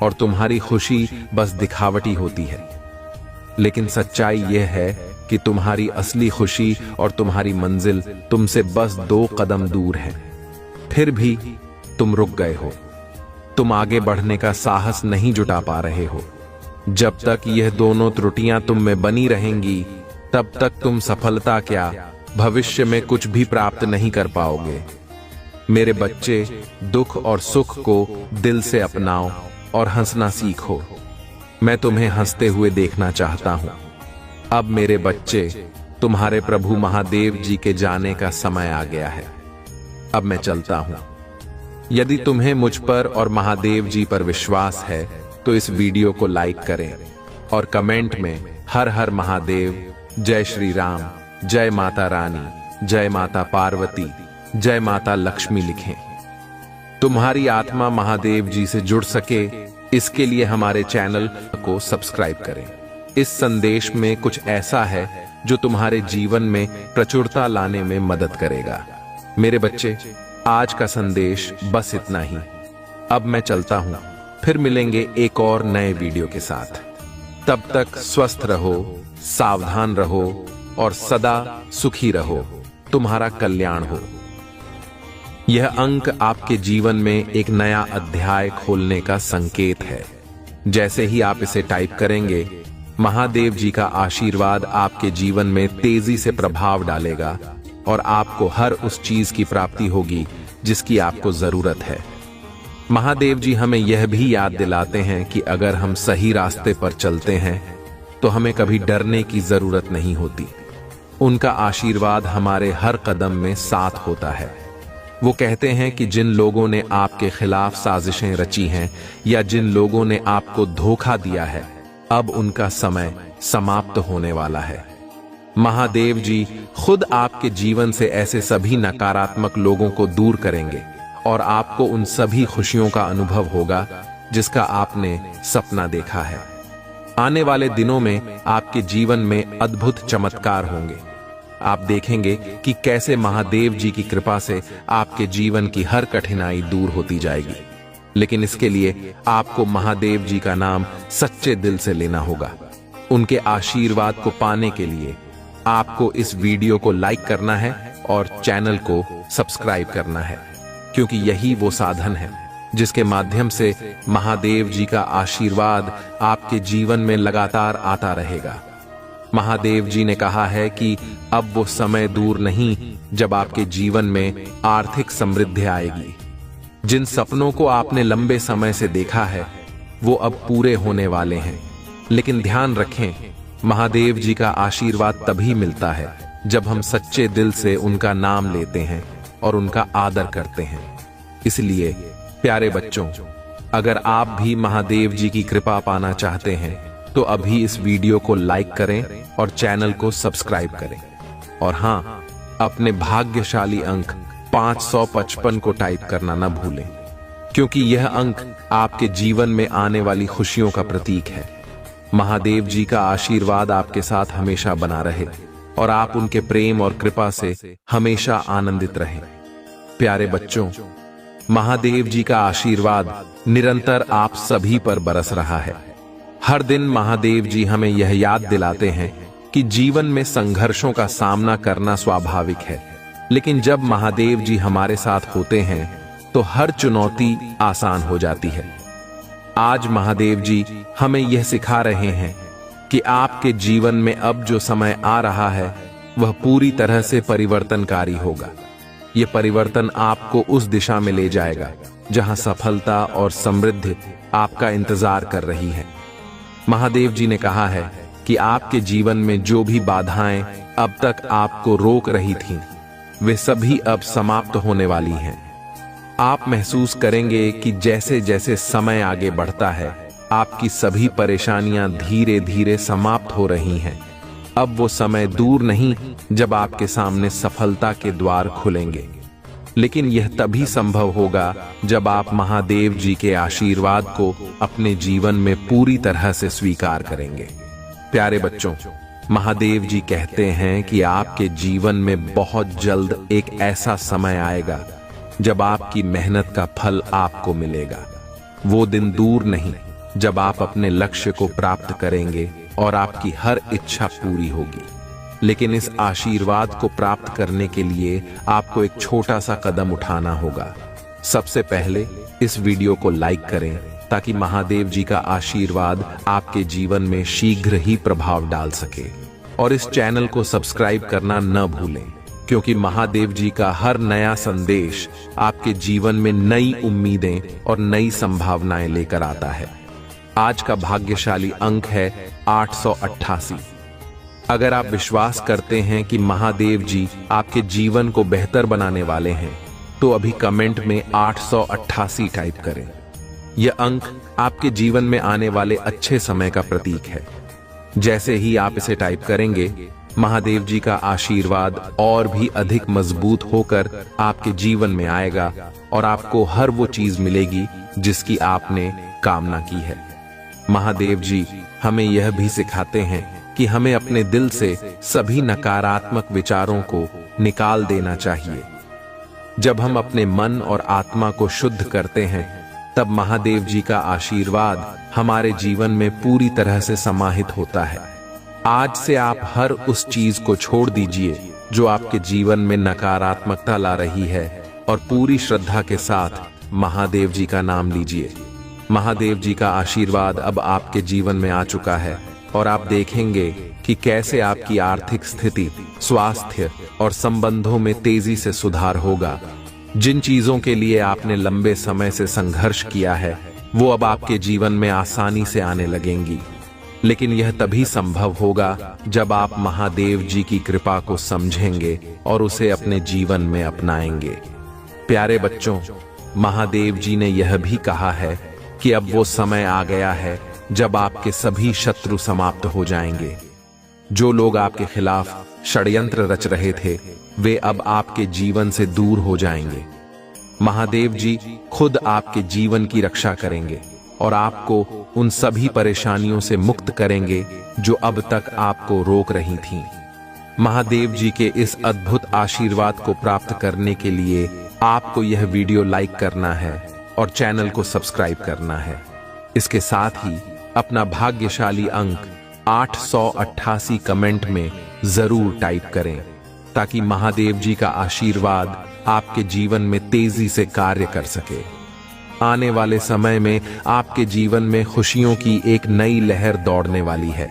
और तुम्हारी खुशी बस दिखावटी होती है। लेकिन सच्चाई यह है कि तुम्हारी असली खुशी और तुम्हारी मंजिल तुमसे बस 2 कदम दूर है। फिर भी तुम रुक गए हो। तुम आगे बढ़ने का साहस नहीं जुटा पा रहे हो। जब तक यह दोनों त्रुटियां तुम में बनी रहेंगी, तब तक तुम सफलता क्या, भविष्य में कुछ भी प्राप्त नहीं कर पाओगे। मेरे बच्चे, दुख और सुख को दिल से अपनाओ और हंसना सीखो। मैं तुम्हें हंसते हुए देखना चाहता हूं। अब मेरे बच्चे, तुम्हारे प्रभु महादेव जी के जाने का समय आ गया है। अब मैं चलता हूं। यदि तुम्हें मुझ पर और महादेव जी पर विश्वास है तो इस वीडियो को लाइक करें और कमेंट में हर हर महादेव, जय श्री राम, जय माता रानी, जय माता पार्वती, जय माता लक्ष्मी लिखें। तुम्हारी आत्मा महादेव जी से जुड़ सके, इसके लिए हमारे चैनल को सब्सक्राइब करें। इस संदेश में कुछ ऐसा है जो तुम्हारे जीवन में प्रचुरता लाने में मदद करेगा। मेरे बच्चे, आज का संदेश बस इतना ही। अब मैं चलता हूं, फिर मिलेंगे एक और नए वीडियो के साथ। तब तक स्वस्थ रहो, सावधान रहो और सदा सुखी रहो। तुम्हारा कल्याण हो। यह अंक आपके जीवन में एक नया अध्याय खोलने का संकेत है। जैसे ही आप इसे टाइप करेंगे, महादेव जी का आशीर्वाद आपके जीवन में तेजी से प्रभाव डालेगा और आपको हर उस चीज की प्राप्ति होगी जिसकी आपको जरूरत है। महादेव जी हमें यह भी याद दिलाते हैं कि अगर हम सही रास्ते पर चलते हैं तो हमें कभी डरने की जरूरत नहीं होती। उनका आशीर्वाद हमारे हर कदम में साथ होता है। वो कहते हैं कि जिन लोगों ने आपके खिलाफ साजिशें रची हैं या जिन लोगों ने आपको धोखा दिया है, अब उनका समय समाप्त होने वाला है। महादेव जी खुद आपके जीवन से ऐसे सभी नकारात्मक लोगों को दूर करेंगे और आपको उन सभी खुशियों का अनुभव होगा जिसका आपने सपना देखा है। आने वाले दिनों में आपके जीवन में अद्भुत चमत्कार होंगे। आप देखेंगे कि कैसे महादेव जी की कृपा से आपके जीवन की हर कठिनाई दूर होती जाएगी। लेकिन इसके लिए आपको महादेव जी का नाम सच्चे दिल से लेना होगा। उनके आशीर्वाद को पाने के लिए आपको इस वीडियो को लाइक करना है और चैनल को सब्सक्राइब करना है, क्योंकि यही वो साधन है जिसके माध्यम से महादेव जी का आशीर्वाद आपके जीवन में लगातार आता रहेगा। महादेव जी ने कहा है कि अब वो समय दूर नहीं जब आपके जीवन में आर्थिक समृद्धि आएगी। जिन सपनों को आपने लंबे समय से देखा है वो अब पूरे होने वाले हैं। लेकिन ध्यान रखें, महादेव जी का आशीर्वाद तभी मिलता है जब हम सच्चे दिल से उनका नाम लेते हैं और उनका आदर करते हैं। इसलिए प्यारे बच्चों, अगर आप भी महादेव जी की कृपा पाना चाहते हैं तो अभी इस वीडियो को लाइक करें और चैनल को सब्सक्राइब करें। और हाँ, अपने भाग्यशाली अंक 555 को टाइप करना न भूलें, क्योंकि यह अंक आपके जीवन में आने वाली खुशियों का प्रतीक है। महादेव जी का आशीर्वाद आपके साथ हमेशा बना रहे और आप उनके प्रेम और कृपा से हमेशा आनंदित रहें। प्यारे बच्चों, महादेव जी का आशीर्वाद निरंतर आप सभी पर बरस रहा है। हर दिन महादेव जी हमें यह याद दिलाते हैं कि जीवन में संघर्षों का सामना करना स्वाभाविक है, लेकिन जब महादेव जी हमारे साथ होते हैं तो हर चुनौती आसान हो जाती है। आज महादेव जी हमें यह सिखा रहे हैं कि आपके जीवन में अब जो समय आ रहा है वह पूरी तरह से परिवर्तनकारी होगा। यह परिवर्तन आपको उस दिशा में ले जाएगा जहां सफलता और समृद्धि आपका इंतजार कर रही है। महादेव जी ने कहा है कि आपके जीवन में जो भी बाधाएं अब तक आपको रोक रही थीं, वे सभी अब समाप्त होने वाली हैं। आप महसूस करेंगे कि जैसे जैसे समय आगे बढ़ता है, आपकी सभी परेशानियां धीरे धीरे समाप्त हो रही हैं। अब वो समय दूर नहीं जब आपके सामने सफलता के द्वार खुलेंगे, लेकिन यह तभी संभव होगा जब आप महादेव जी के आशीर्वाद को अपने जीवन में पूरी तरह से स्वीकार करेंगे। प्यारे बच्चों, महादेव जी कहते हैं कि आपके जीवन में बहुत जल्द एक ऐसा समय आएगा जब आपकी मेहनत का फल आपको मिलेगा। वो दिन दूर नहीं जब आप अपने लक्ष्य को प्राप्त करेंगे और आपकी हर इच्छा पूरी होगी। लेकिन इस आशीर्वाद को प्राप्त करने के लिए आपको एक छोटा सा कदम उठाना होगा। सबसे पहले इस वीडियो को लाइक करें ताकि महादेव जी का आशीर्वाद आपके जीवन में शीघ्र ही प्रभाव डाल सके, और इस चैनल को सब्सक्राइब करना न भूलें, क्योंकि महादेव जी का हर नया संदेश आपके जीवन में नई उम्मीदें और नई संभावनाएं लेकर आता है। आज का भाग्यशाली अंक है 888। अगर आप विश्वास करते हैं कि महादेव जी आपके जीवन को बेहतर बनाने वाले हैं, तो अभी कमेंट में 888 टाइप करें। यह अंक आपके जीवन में आने वाले अच्छे समय का प्रतीक है। जैसे ही आप इसे टाइप करेंगे, महादेव जी का आशीर्वाद और भी अधिक मजबूत होकर आपके जीवन में आएगा और आपको हर वो चीज मिलेगी जिसकी आपने कामना की है। महादेव जी हमें यह भी सिखाते हैं कि हमें अपने दिल से सभी नकारात्मक विचारों को निकाल देना चाहिए। जब हम अपने मन और आत्मा को शुद्ध करते हैं, तब महादेव जी का आशीर्वाद हमारे जीवन में पूरी तरह से समाहित होता है। आज से आप हर उस चीज को छोड़ दीजिए जो आपके जीवन में नकारात्मकता ला रही है और पूरी श्रद्धा के साथ महादेव जी का नाम लीजिए। महादेव जी का आशीर्वाद अब आपके जीवन में आ चुका है और आप देखेंगे कि कैसे आपकी आर्थिक स्थिति, स्वास्थ्य और संबंधों में तेजी से सुधार होगा। जिन चीजों के लिए आपने लंबे समय से संघर्ष किया है, वो अब आपके जीवन में आसानी से आने लगेंगी। लेकिन यह तभी संभव होगा जब आप महादेव जी की कृपा को समझेंगे और उसे अपने जीवन में अपनाएंगे। प्यारे बच्चों, महादेव जी ने यह भी कहा है कि अब वो समय आ गया है जब आपके सभी शत्रु समाप्त हो जाएंगे। जो लोग आपके खिलाफ षड्यंत्र रच रहे थे, वे अब आपके जीवन से दूर हो जाएंगे। महादेव जी खुद आपके जीवन की रक्षा करेंगे और आपको उन सभी परेशानियों से मुक्त करेंगे जो अब तक आपको रोक रही थीं। महादेव जी के इस अद्भुत आशीर्वाद को प्राप्त करने के लिए आपको यह वीडियो लाइक करना है और चैनल को सब्सक्राइब करना है। इसके साथ ही अपना भाग्यशाली अंक 888 कमेंट में जरूर टाइप करें, ताकि महादेव जी का आशीर्वाद आपके जीवन में तेजी से कार्य कर सके। आने वाले समय में आपके जीवन में खुशियों की एक नई लहर दौड़ने वाली है।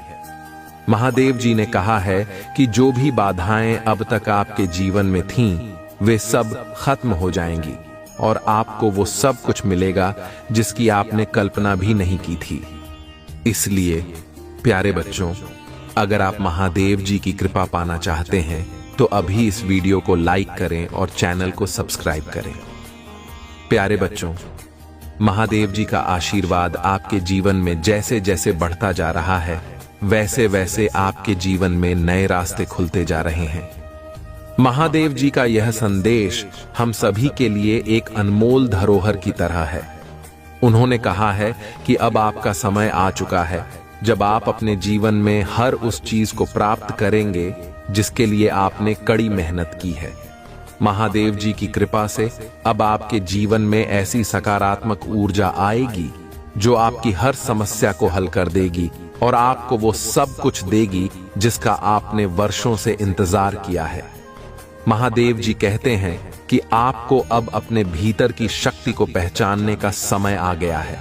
महादेव जी ने कहा है कि जो भी बाधाएं अब तक आपके जीवन में थीं, वे सब खत्म हो जाएंगी और आपको वो सब कुछ मिलेगा जिसकी आपने कल्पना भी नहीं की थी। इसलिए प्यारे बच्चों, अगर आप महादेव जी की कृपा पाना चाहते हैं, तो अभी इस वीडियो को लाइक करें और चैनल को सब्सक्राइब करें। प्यारे बच्चों, महादेव जी का आशीर्वाद आपके जीवन में जैसे जैसे बढ़ता जा रहा है, वैसे वैसे आपके जीवन में नए रास्ते खुलते जा रहे हैं। महादेव जी का यह संदेश हम सभी के लिए एक अनमोल धरोहर की तरह है। उन्होंने कहा है कि अब आपका समय आ चुका है जब आप अपने जीवन में हर उस चीज को प्राप्त करेंगे जिसके लिए आपने कड़ी मेहनत की है। महादेव जी की कृपा से अब आपके जीवन में ऐसी सकारात्मक ऊर्जा आएगी जो आपकी हर समस्या को हल कर देगी और आपको वो सब कुछ देगी जिसका आपने वर्षों से इंतजार किया है। महादेव जी कहते हैं कि आपको अब अपने भीतर की शक्ति को पहचानने का समय आ गया है।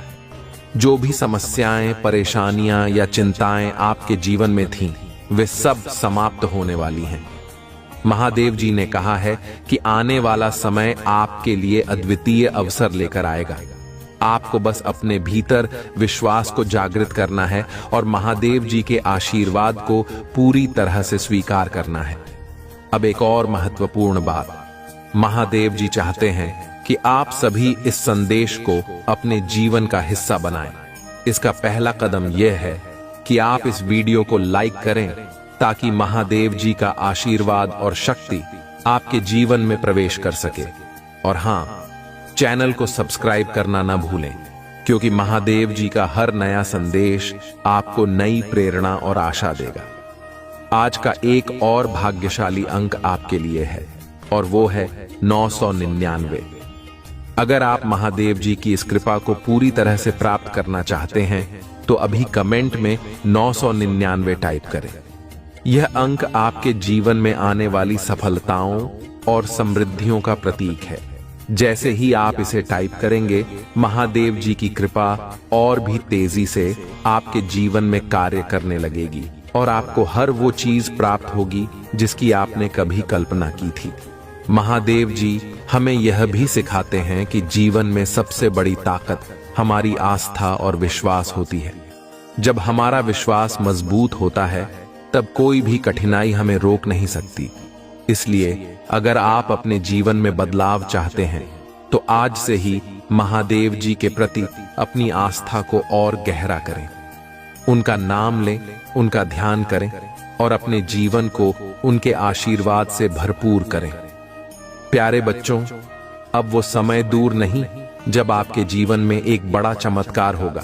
जो भी समस्याएं, परेशानियां या चिंताएं आपके जीवन में थीं, वे सब समाप्त होने वाली हैं। महादेव जी ने कहा है कि आने वाला समय आपके लिए अद्वितीय अवसर लेकर आएगा। आपको बस अपने भीतर विश्वास को जागृत करना है और महादेव जी के आशीर्वाद को पूरी तरह से स्वीकार करना है। अब एक और महत्वपूर्ण बात, महादेव जी चाहते हैं कि आप सभी इस संदेश को अपने जीवन का हिस्सा बनाएं। इसका पहला कदम यह है कि आप इस वीडियो को लाइक करें ताकि महादेव जी का आशीर्वाद और शक्ति आपके जीवन में प्रवेश कर सके। और हां, चैनल को सब्सक्राइब करना ना भूलें, क्योंकि महादेव जी का हर नया संदेश आपको नई प्रेरणा और आशा देगा। आज का एक और भाग्यशाली अंक आपके लिए है और वो है 999। अगर आप महादेव जी की इस कृपा को पूरी तरह से प्राप्त करना चाहते हैं तो अभी कमेंट में 999 टाइप करें। यह अंक आपके जीवन में आने वाली सफलताओं और समृद्धियों का प्रतीक है। जैसे ही आप इसे टाइप करेंगे, महादेव जी की कृपा और भी तेजी से आपके जीवन में कार्य करने लगेगी और आपको हर वो चीज प्राप्त होगी जिसकी आपने कभी कल्पना की थी। महादेव जी हमें यह भी सिखाते हैं कि जीवन में सबसे बड़ी ताकत हमारी आस्था और विश्वास होती है। जब हमारा विश्वास मजबूत होता है तब कोई भी कठिनाई हमें रोक नहीं सकती। इसलिए अगर आप अपने जीवन में बदलाव चाहते हैं तो आज से ही महादेव जी के प्रति अपनी आस्था को और गहरा करें। उनका नाम लें, उनका ध्यान करें और अपने जीवन को उनके आशीर्वाद से भरपूर करें। प्यारे बच्चों, अब वो समय दूर नहीं जब आपके जीवन में एक बड़ा चमत्कार होगा।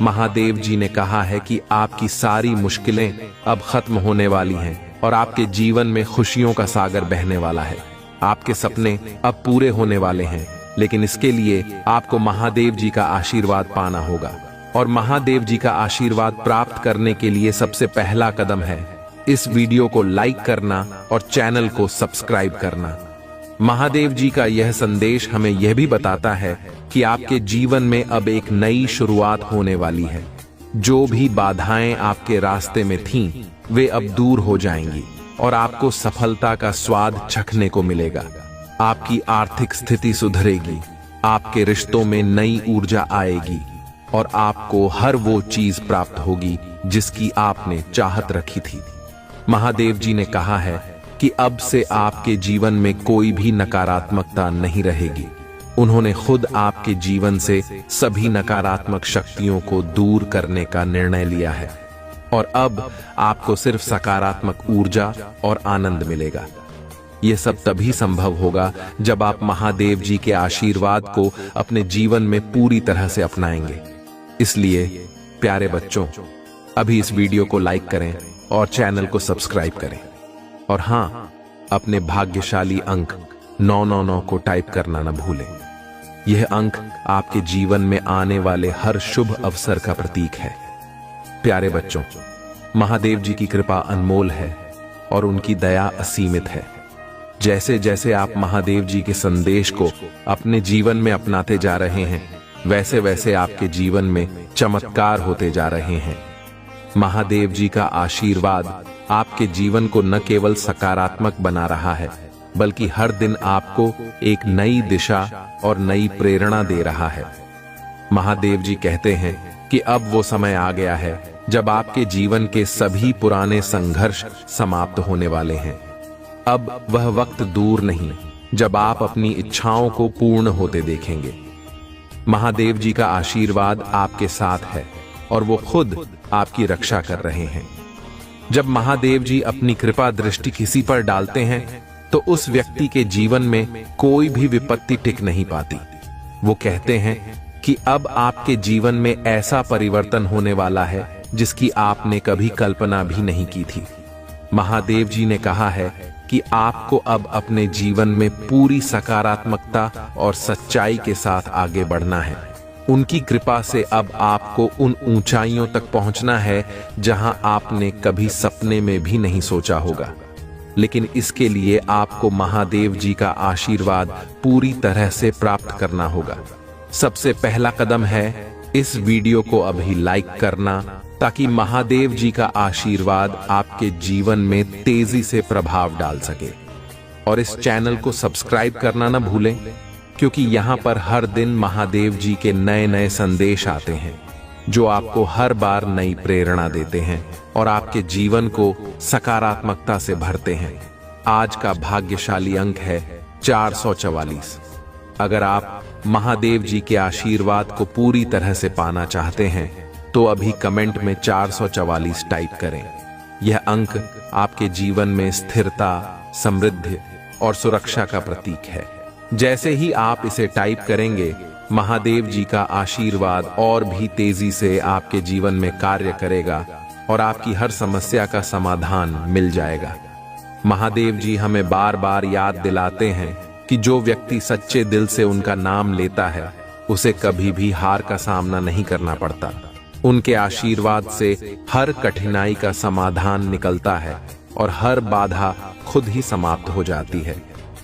महादेव जी ने कहा है कि आपकी सारी मुश्किलें अब खत्म होने वाली हैं और आपके जीवन में खुशियों का सागर बहने वाला है। आपके सपने अब पूरे होने वाले हैं, लेकिन इसके लिए आपको महादेव जी का आशीर्वाद पाना होगा। और महादेव जी का आशीर्वाद प्राप्त करने के लिए सबसे पहला कदम है इस वीडियो को लाइक करना और चैनल को सब्सक्राइब करना। महादेव जी का यह संदेश हमें यह भी बताता है कि आपके जीवन में अब एक नई शुरुआत होने वाली है। जो भी बाधाएं आपके रास्ते में थीं, वे अब दूर हो जाएंगी और आपको सफलता का स्वाद चखने को मिलेगा। आपकी आर्थिक स्थिति सुधरेगी, आपके रिश्तों में नई ऊर्जा आएगी और आपको हर वो चीज प्राप्त होगी जिसकी आपने चाहत रखी थी। महादेव जी ने कहा है कि अब से आपके जीवन में कोई भी नकारात्मकता नहीं रहेगी। उन्होंने खुद आपके जीवन से सभी नकारात्मक शक्तियों को दूर करने का निर्णय लिया है और अब आपको सिर्फ सकारात्मक ऊर्जा और आनंद मिलेगा। यह सब तभी संभव होगा जब आप महादेव जी के आशीर्वाद को अपने जीवन में पूरी तरह से अपनाएंगे। इसलिए प्यारे बच्चों, अभी इस वीडियो को लाइक करें और चैनल को सब्सक्राइब करें। और हां, अपने भाग्यशाली अंक 999 को टाइप करना न भूलें। यह अंक आपके जीवन में आने वाले हर शुभ अवसर का प्रतीक है। प्यारे बच्चों, महादेव जी की कृपा अनमोल है और उनकी दया असीमित है। जैसे जैसे आप महादेव जी के संदेश को अपने जीवन में अपनाते जा रहे हैं, वैसे वैसे आपके जीवन में चमत्कार होते जा रहे हैं। महादेव जी का आशीर्वाद आपके जीवन को न केवल सकारात्मक बना रहा है, बल्कि हर दिन आपको एक नई दिशा और नई प्रेरणा दे रहा है। महादेव जी कहते हैं कि अब वो समय आ गया है जब आपके जीवन के सभी पुराने संघर्ष समाप्त होने वाले हैं। अब वह वक्त दूर नहीं जब आप अपनी इच्छाओं को पूर्ण होते देखेंगे। महादेव जी का आशीर्वाद आपके साथ है और वो खुद आपकी रक्षा कर रहे हैं। जब महादेव जी अपनी कृपा दृष्टि किसी पर डालते हैं तो उस व्यक्ति के जीवन में कोई भी विपत्ति टिक नहीं पाती। वो कहते हैं कि अब आपके जीवन में ऐसा परिवर्तन होने वाला है जिसकी आपने कभी कल्पना भी नहीं की थी। महादेव जी ने कहा है कि आपको अब अपने जीवन में पूरी सकारात्मकता और सच्चाई के साथ आगे बढ़ना है। उनकी कृपा से अब आपको उन ऊंचाइयों तक पहुंचना है जहां आपने कभी सपने में भी नहीं सोचा होगा। लेकिन इसके लिए आपको महादेव जी का आशीर्वाद पूरी तरह से प्राप्त करना होगा। सबसे पहला कदम है इस वीडियो को अभी लाइक करना, ताकि महादेव जी का आशीर्वाद आपके जीवन में तेजी से प्रभाव डाल सके। और इस चैनल को सब्सक्राइब करना न भूलें, क्योंकि यहाँ पर हर दिन महादेव जी के नए नए संदेश आते हैं जो आपको हर बार नई प्रेरणा देते हैं और आपके जीवन को सकारात्मकता से भरते हैं। आज का भाग्यशाली अंक है 444। अगर आप महादेव जी के आशीर्वाद को पूरी तरह से पाना चाहते हैं तो अभी कमेंट में 444 टाइप करें। यह अंक आपके जीवन में स्थिरता, समृद्धि और सुरक्षा का प्रतीक है। जैसे ही आप इसे टाइप करेंगे, महादेव जी का आशीर्वाद और भी तेजी से आपके जीवन में कार्य करेगा और आपकी हर समस्या का समाधान मिल जाएगा। महादेव जी हमें बार बार याद दिलाते हैं कि जो व्यक्ति सच्चे दिल से उनका नाम लेता है उसे कभी भी हार का सामना नहीं करना पड़ता। उनके आशीर्वाद से हर कठिनाई का समाधान निकलता है और हर बाधा खुद ही समाप्त हो जाती है।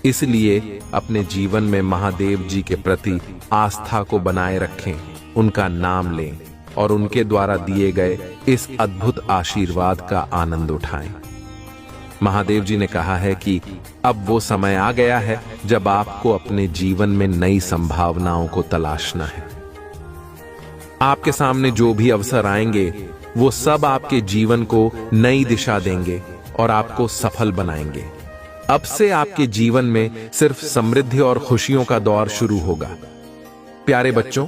इसलिए अपने जीवन में महादेव जी के प्रति आस्था को बनाए रखें, उनका नाम लें और उनके द्वारा दिए गए इस अद्भुत आशीर्वाद का आनंद उठाएं। महादेव जी ने कहा है कि अब वो समय आ गया है जब आपको अपने जीवन में नई संभावनाओं को तलाशना है। आपके सामने जो भी अवसर आएंगे वो सब आपके जीवन को नई दिशा देंगे और आपको सफल बनाएंगे। अब से आपके जीवन में सिर्फ समृद्धि और खुशियों का दौर शुरू होगा। प्यारे बच्चों,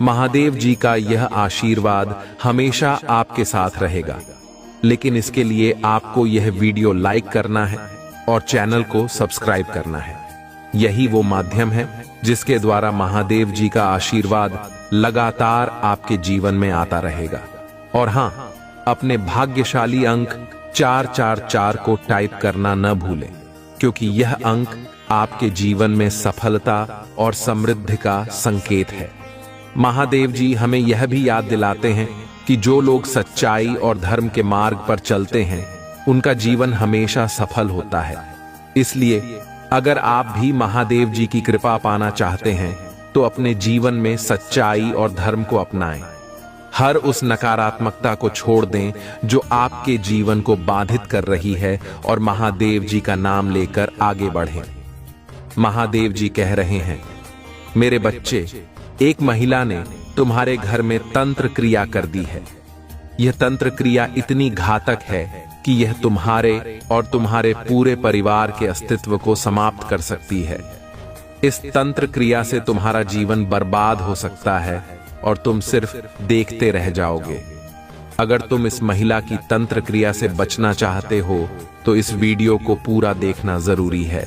महादेव जी का यह आशीर्वाद हमेशा आपके साथ रहेगा, लेकिन इसके लिए आपको यह वीडियो लाइक करना है और चैनल को सब्सक्राइब करना है। यही वो माध्यम है जिसके द्वारा महादेव जी का आशीर्वाद लगातार आपके जीवन में आता रहेगा। और हां, अपने भाग्यशाली अंक 444 को टाइप करना न भूलें, क्योंकि यह अंक आपके जीवन में सफलता और समृद्धि का संकेत है। महादेव जी हमें यह भी याद दिलाते हैं कि जो लोग सच्चाई और धर्म के मार्ग पर चलते हैं उनका जीवन हमेशा सफल होता है। इसलिए अगर आप भी महादेव जी की कृपा पाना चाहते हैं तो अपने जीवन में सच्चाई और धर्म को अपनाएं। हर उस नकारात्मकता को छोड़ दें जो आपके जीवन को बाधित कर रही है और महादेव जी का नाम लेकर आगे बढ़ें। महादेव जी कह रहे हैं, मेरे बच्चे, एक महिला ने तुम्हारे घर में तंत्र क्रिया कर दी है। यह तंत्र क्रिया इतनी घातक है कि यह तुम्हारे और तुम्हारे पूरे परिवार के अस्तित्व को समाप्त कर सकती है। इस तंत्र क्रिया से तुम्हारा जीवन बर्बाद हो सकता है और तुम सिर्फ देखते रह जाओगे। अगर तुम इस महिला की तंत्र क्रिया से बचना चाहते हो तो इस वीडियो को पूरा देखना जरूरी है।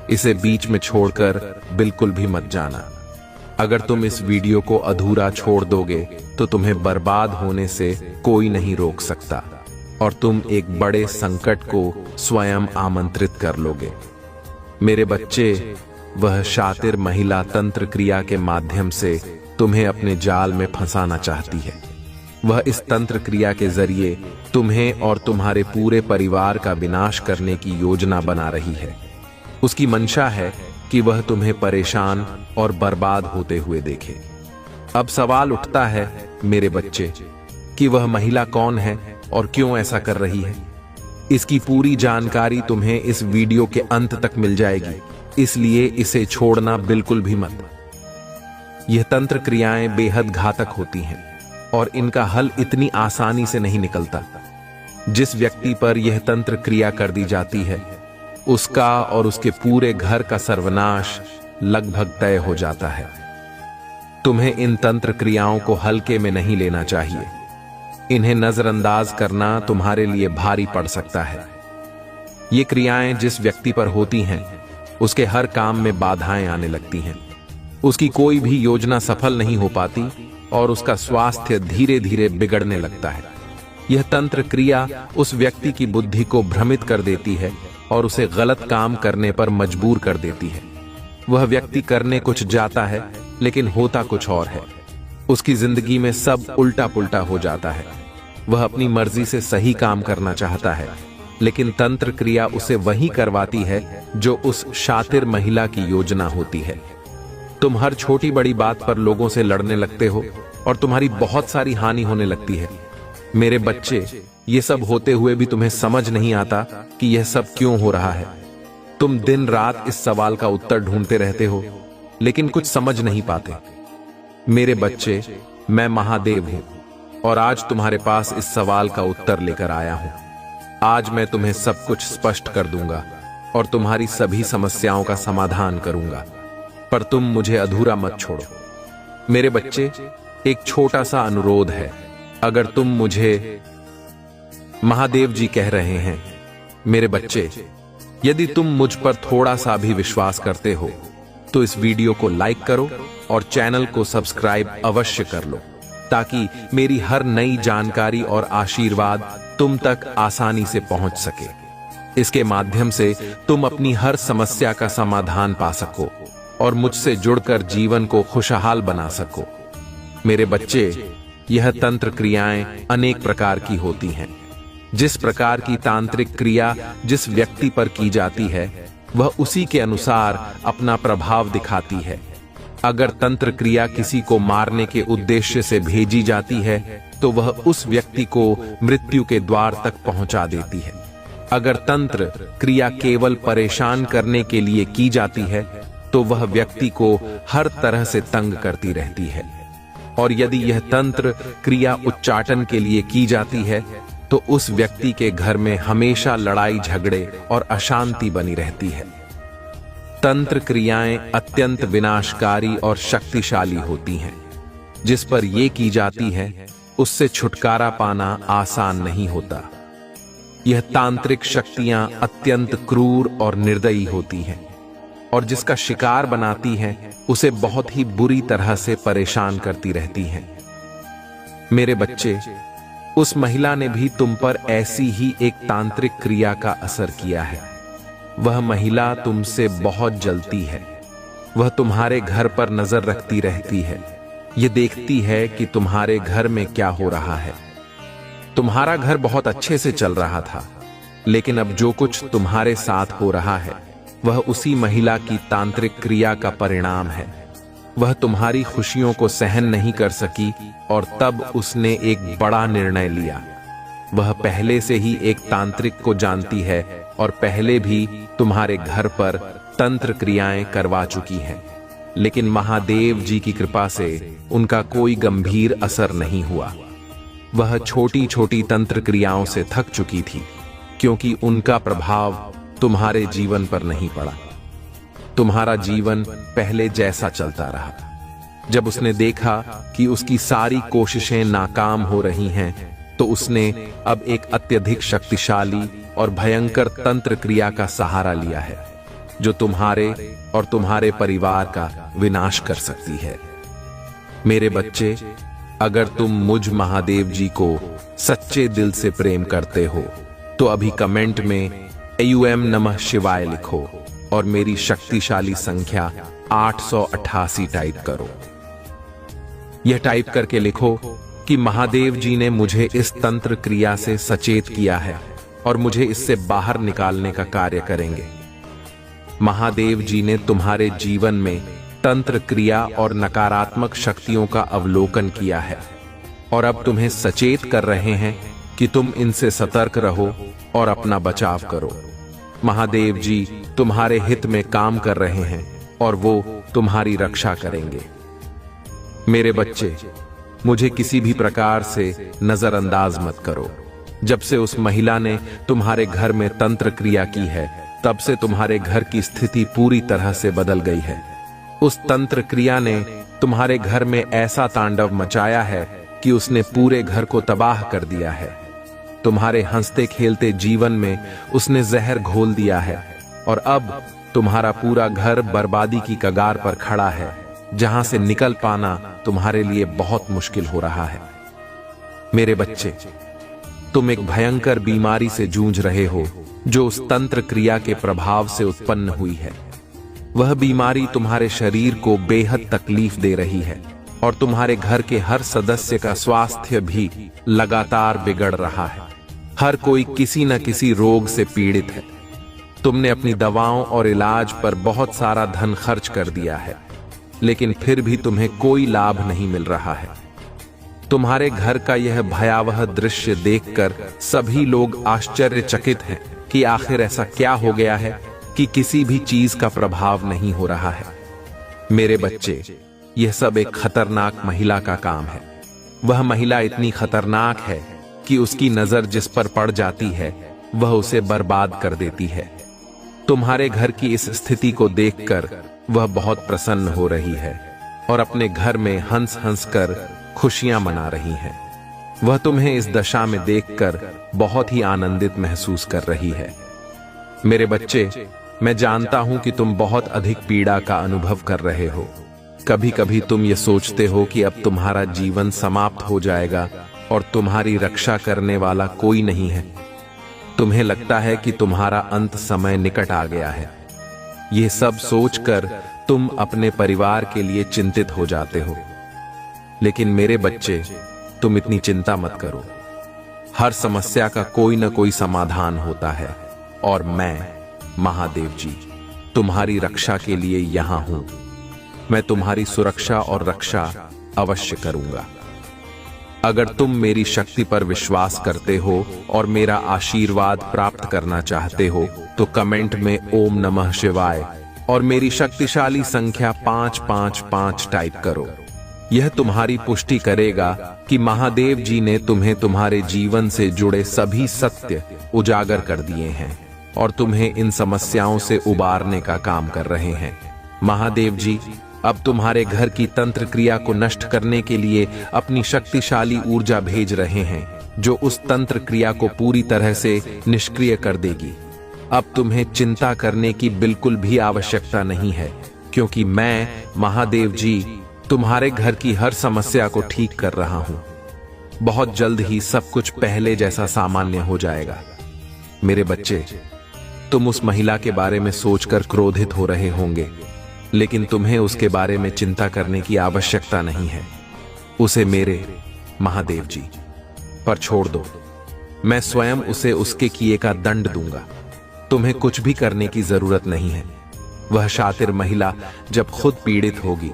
इसे बीच में छोड़कर बिल्कुल भी मत जाना। अगर तुम इस वीडियो को अधूरा छोड़ दोगे तो तुम्हें बर्बाद होने से कोई नहीं रोक सकता और तुम एक बड़े संकट को स्वयं आमंत्रित कर लोगे। मेरे बच्चे, वह शातिर महिला तंत्र क्रिया के माध्यम से तुम्हें अपने जाल में फंसाना चाहती है। वह इस तंत्र क्रिया के जरिए तुम्हें और तुम्हारे पूरे परिवार का विनाश करने की योजना बना रही है। उसकी मंशा है कि वह तुम्हें परेशान और बर्बाद होते हुए देखे। अब सवाल उठता है मेरे बच्चे कि वह महिला कौन है और क्यों ऐसा कर रही है। इसकी पूरी जानकारी तुम्हें इस वीडियो के अंत तक मिल जाएगी, इसलिए इसे छोड़ना बिल्कुल भी मत। यह तंत्र क्रियाएं बेहद घातक होती हैं और इनका हल इतनी आसानी से नहीं निकलता। जिस व्यक्ति पर यह तंत्र क्रिया कर दी जाती है उसका और उसके पूरे घर का सर्वनाश लगभग तय हो जाता है। तुम्हें इन तंत्र क्रियाओं को हल्के में नहीं लेना चाहिए। इन्हें नजरअंदाज करना तुम्हारे लिए भारी पड़ सकता है। ये क्रियाएं जिस व्यक्ति पर होती हैं उसके हर काम में बाधाएं आने लगती हैं। उसकी कोई भी योजना सफल नहीं हो पाती और उसका स्वास्थ्य धीरे धीरे बिगड़ने लगता है। यह तंत्र क्रिया उस व्यक्ति की बुद्धि को भ्रमित कर देती है और उसे गलत काम करने पर मजबूर कर देती है। वह व्यक्ति करने कुछ जाता है लेकिन होता कुछ और है। उसकी जिंदगी में सब उल्टा पुल्टा हो जाता है। वह अपनी मर्जी से सही काम करना चाहता है लेकिन तंत्र क्रिया उसे वही करवाती है जो उस शातिर महिला की योजना होती है। तुम हर छोटी बड़ी बात पर लोगों से लड़ने लगते हो और तुम्हारी बहुत सारी हानि होने लगती है। मेरे बच्चे, ये सब होते हुए भी तुम्हें समझ नहीं आता कि यह सब क्यों हो रहा है। तुम दिन रात इस सवाल का उत्तर ढूंढते रहते हो लेकिन कुछ समझ नहीं पाते। मेरे बच्चे, मैं महादेव हूं और आज तुम्हारे पास इस सवाल का उत्तर लेकर आया हूं। आज मैं तुम्हें सब कुछ स्पष्ट कर दूंगा और तुम्हारी सभी समस्याओं का समाधान करूंगा। पर तुम मुझे अधूरा मत छोड़ो। मेरे बच्चे, एक छोटा सा अनुरोध है। अगर तुम मुझे महादेव जी कह रहे हैं, मेरे बच्चे, यदि तुम मुझ पर थोड़ा सा भी विश्वास करते हो तो इस वीडियो को लाइक करो और चैनल को सब्सक्राइब अवश्य कर लो, ताकि मेरी हर नई जानकारी और आशीर्वाद तुम तक आसानी से पहुंच सके। इसके माध्यम से तुम अपनी हर समस्या का समाधान पा सको और मुझसे जुड़कर जीवन को खुशहाल बना सको। मेरे बच्चे, यह तंत्र क्रियाएं अनेक प्रकार की होती हैं। जिस प्रकार की तांत्रिक क्रिया जिस व्यक्ति पर की जाती है, वह उसी के अनुसार अपना प्रभाव दिखाती है। अगर तंत्र क्रिया किसी को मारने के उद्देश्य से भेजी जाती है तो वह उस व्यक्ति को मृत्यु के द्वार तक पहुंचा देती है। अगर तंत्र क्रिया केवल परेशान करने के लिए की जाती है तो वह व्यक्ति को हर तरह से तंग करती रहती है। और यदि यह तंत्र क्रिया उच्चाटन के लिए की जाती है तो उस व्यक्ति के घर में हमेशा लड़ाई झगड़े और अशांति बनी रहती है। तंत्र क्रियाएं अत्यंत विनाशकारी और शक्तिशाली होती हैं। जिस पर यह की जाती है उससे छुटकारा पाना आसान नहीं होता। यह तांत्रिक शक्तियां अत्यंत क्रूर और निर्दयी होती हैं और जिसका शिकार बनाती हैं उसे बहुत ही बुरी तरह से परेशान करती रहती हैं। मेरे बच्चे, उस महिला ने भी तुम पर ऐसी ही एक तांत्रिक क्रिया का असर किया है। वह महिला तुमसे बहुत जलती है। वह तुम्हारे घर पर नजर रखती रहती है। ये देखती है कि तुम्हारे घर में क्या हो रहा है। तुम्हारा घर बहुत अच्छे से चल रहा था, लेकिन अब जो कुछ तुम्हारे साथ हो रहा है वह उसी महिला की तांत्रिक क्रिया का परिणाम है। वह तुम्हारी खुशियों को सहन नहीं कर सकी और तब उसने एक बड़ा निर्णय लिया। वह पहले से ही एक तांत्रिक को जानती है और पहले भी तुम्हारे घर पर तंत्र क्रियाएं करवा चुकी है, लेकिन महादेव जी की कृपा से उनका कोई गंभीर असर नहीं हुआ। वह छोटी छोटी तंत्र क्रियाओं से थक चुकी थी, क्योंकि उनका प्रभाव तुम्हारे जीवन पर नहीं पड़ा। तुम्हारा जीवन पहले जैसा चलता रहा। जब उसने देखा कि उसकी सारी कोशिशें नाकाम हो रही हैं, तो उसने अब एक अत्यधिक शक्तिशाली और भयंकर तंत्र क्रिया का सहारा लिया है, जो तुम्हारे और तुम्हारे परिवार का विनाश कर सकती है। मेरे बच्चे, अगर तुम मुझ महादेव जी को सच्चे दिल से प्रेम करते हो तो अभी कमेंट में AUM नमः शिवाय लिखो और मेरी शक्तिशाली संख्या 888 टाइप करो। यह टाइप करके लिखो कि महादेव जी ने मुझे इस तंत्र क्रिया से सचेत किया है और मुझे इससे बाहर निकालने का कार्य करेंगे। महादेव जी ने तुम्हारे जीवन में तंत्र क्रिया और नकारात्मक शक्तियों का अवलोकन किया है और अब तुम्हें सचेत कर रहे हैं कि तुम इनसे सतर्क रहो और अपना बचाव करो। महादेव जी तुम्हारे हित में काम कर रहे हैं और वो तुम्हारी रक्षा करेंगे। मेरे बच्चे, मुझे किसी भी प्रकार से नजरअंदाज मत करो। जब से उस महिला ने तुम्हारे घर में तंत्र क्रिया की है, तब से तुम्हारे घर की स्थिति पूरी तरह से बदल गई है। उस तंत्र क्रिया ने तुम्हारे घर में ऐसा तांडव मचाया है कि उसने पूरे घर को तबाह कर दिया है। तुम्हारे हंसते खेलते जीवन में उसने जहर घोल दिया है और अब तुम्हारा पूरा घर बर्बादी की कगार पर खड़ा है, जहां से निकल पाना तुम्हारे लिए बहुत मुश्किल हो रहा है। मेरे बच्चे, तुम एक भयंकर बीमारी से जूझ रहे हो जो उस तंत्र क्रिया के प्रभाव से उत्पन्न हुई है। वह बीमारी तुम्हारे शरीर को बेहद तकलीफ दे रही है और तुम्हारे घर के हर सदस्य का स्वास्थ्य भी लगातार बिगड़ रहा है। हर कोई किसी न किसी रोग से पीड़ित है। तुमने अपनी दवाओं और इलाज पर बहुत सारा धन खर्च कर दिया है, लेकिन फिर भी तुम्हें कोई लाभ नहीं मिल रहा है। तुम्हारे घर का यह भयावह दृश्य देखकर सभी लोग आश्चर्यचकित हैं कि आखिर ऐसा क्या हो गया है कि किसी भी चीज का प्रभाव नहीं हो रहा है। मेरे बच्चे, यह सब एक खतरनाक महिला का काम है। वह महिला इतनी खतरनाक है कि उसकी नजर जिस पर पड़ जाती है वह उसे बर्बाद कर देती है। तुम्हारे घर की इस स्थिति को देखकर वह बहुत प्रसन्न हो रही है और अपने घर में हंस हंस कर खुशियां मना रही है। वह तुम्हें इस दशा में देखकर बहुत ही आनंदित महसूस कर रही है। मेरे बच्चे, मैं जानता हूं कि तुम बहुत अधिक पीड़ा का अनुभव कर रहे हो। कभी कभी तुम ये सोचते हो कि अब तुम्हारा जीवन समाप्त हो जाएगा और तुम्हारी रक्षा करने वाला कोई नहीं है। तुम्हें लगता है कि तुम्हारा अंत समय निकट आ गया है। ये सब सोचकर तुम अपने परिवार के लिए चिंतित हो जाते हो। लेकिन मेरे बच्चे, तुम इतनी चिंता मत करो। हर समस्या का कोई न कोई समाधान होता है और मैं, महादेव जी, तुम्हारी रक्षा के लिए यहां हूं। मैं तुम्हारी सुरक्षा और रक्षा अवश्य करूंगा। अगर तुम मेरी शक्ति पर विश्वास करते हो और मेरा आशीर्वाद प्राप्त करना चाहते हो तो कमेंट में ओम नमः शिवाय और मेरी शक्तिशाली संख्या 555 टाइप करो। यह तुम्हारी पुष्टि करेगा कि महादेव जी ने तुम्हें तुम्हारे जीवन से जुड़े सभी सत्य उजागर कर दिए हैं और तुम्हें इन समस्याओं से उबारने का काम कर रहे हैं। महादेव जी अब तुम्हारे घर की तंत्र क्रिया को नष्ट करने के लिए अपनी शक्तिशाली ऊर्जा भेज रहे हैं, जो उस तंत्र क्रिया को पूरी तरह से निष्क्रिय कर देगी। अब तुम्हें चिंता करने की बिल्कुल भी आवश्यकता नहीं है, क्योंकि मैं, महादेव जी, तुम्हारे घर की हर समस्या को ठीक कर रहा हूं। बहुत जल्द ही सब कुछ पहले जैसा सामान्य हो जाएगा। मेरे बच्चे, तुम उस महिला के बारे में सोचकर क्रोधित हो रहे होंगे, लेकिन तुम्हें उसके बारे में चिंता करने की आवश्यकता नहीं है। उसे मेरे, महादेव जी, पर छोड़ दो। मैं स्वयं उसे उसके किए का दंड दूंगा। तुम्हें कुछ भी करने की जरूरत नहीं है। वह शातिर महिला जब खुद पीड़ित होगी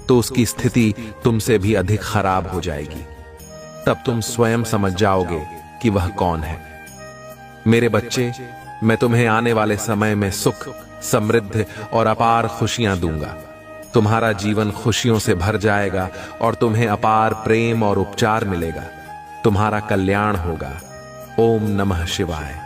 तो उसकी स्थिति तुमसे भी अधिक खराब हो जाएगी। तब तुम स्वयं समझ जाओगे कि वह कौन है। मेरे बच्चे, मैं तुम्हें आने वाले समय में सुख, समृद्धि और अपार खुशियां दूंगा। तुम्हारा जीवन खुशियों से भर जाएगा और तुम्हें अपार प्रेम और उपचार मिलेगा। तुम्हारा कल्याण होगा। ओम नमः शिवाय।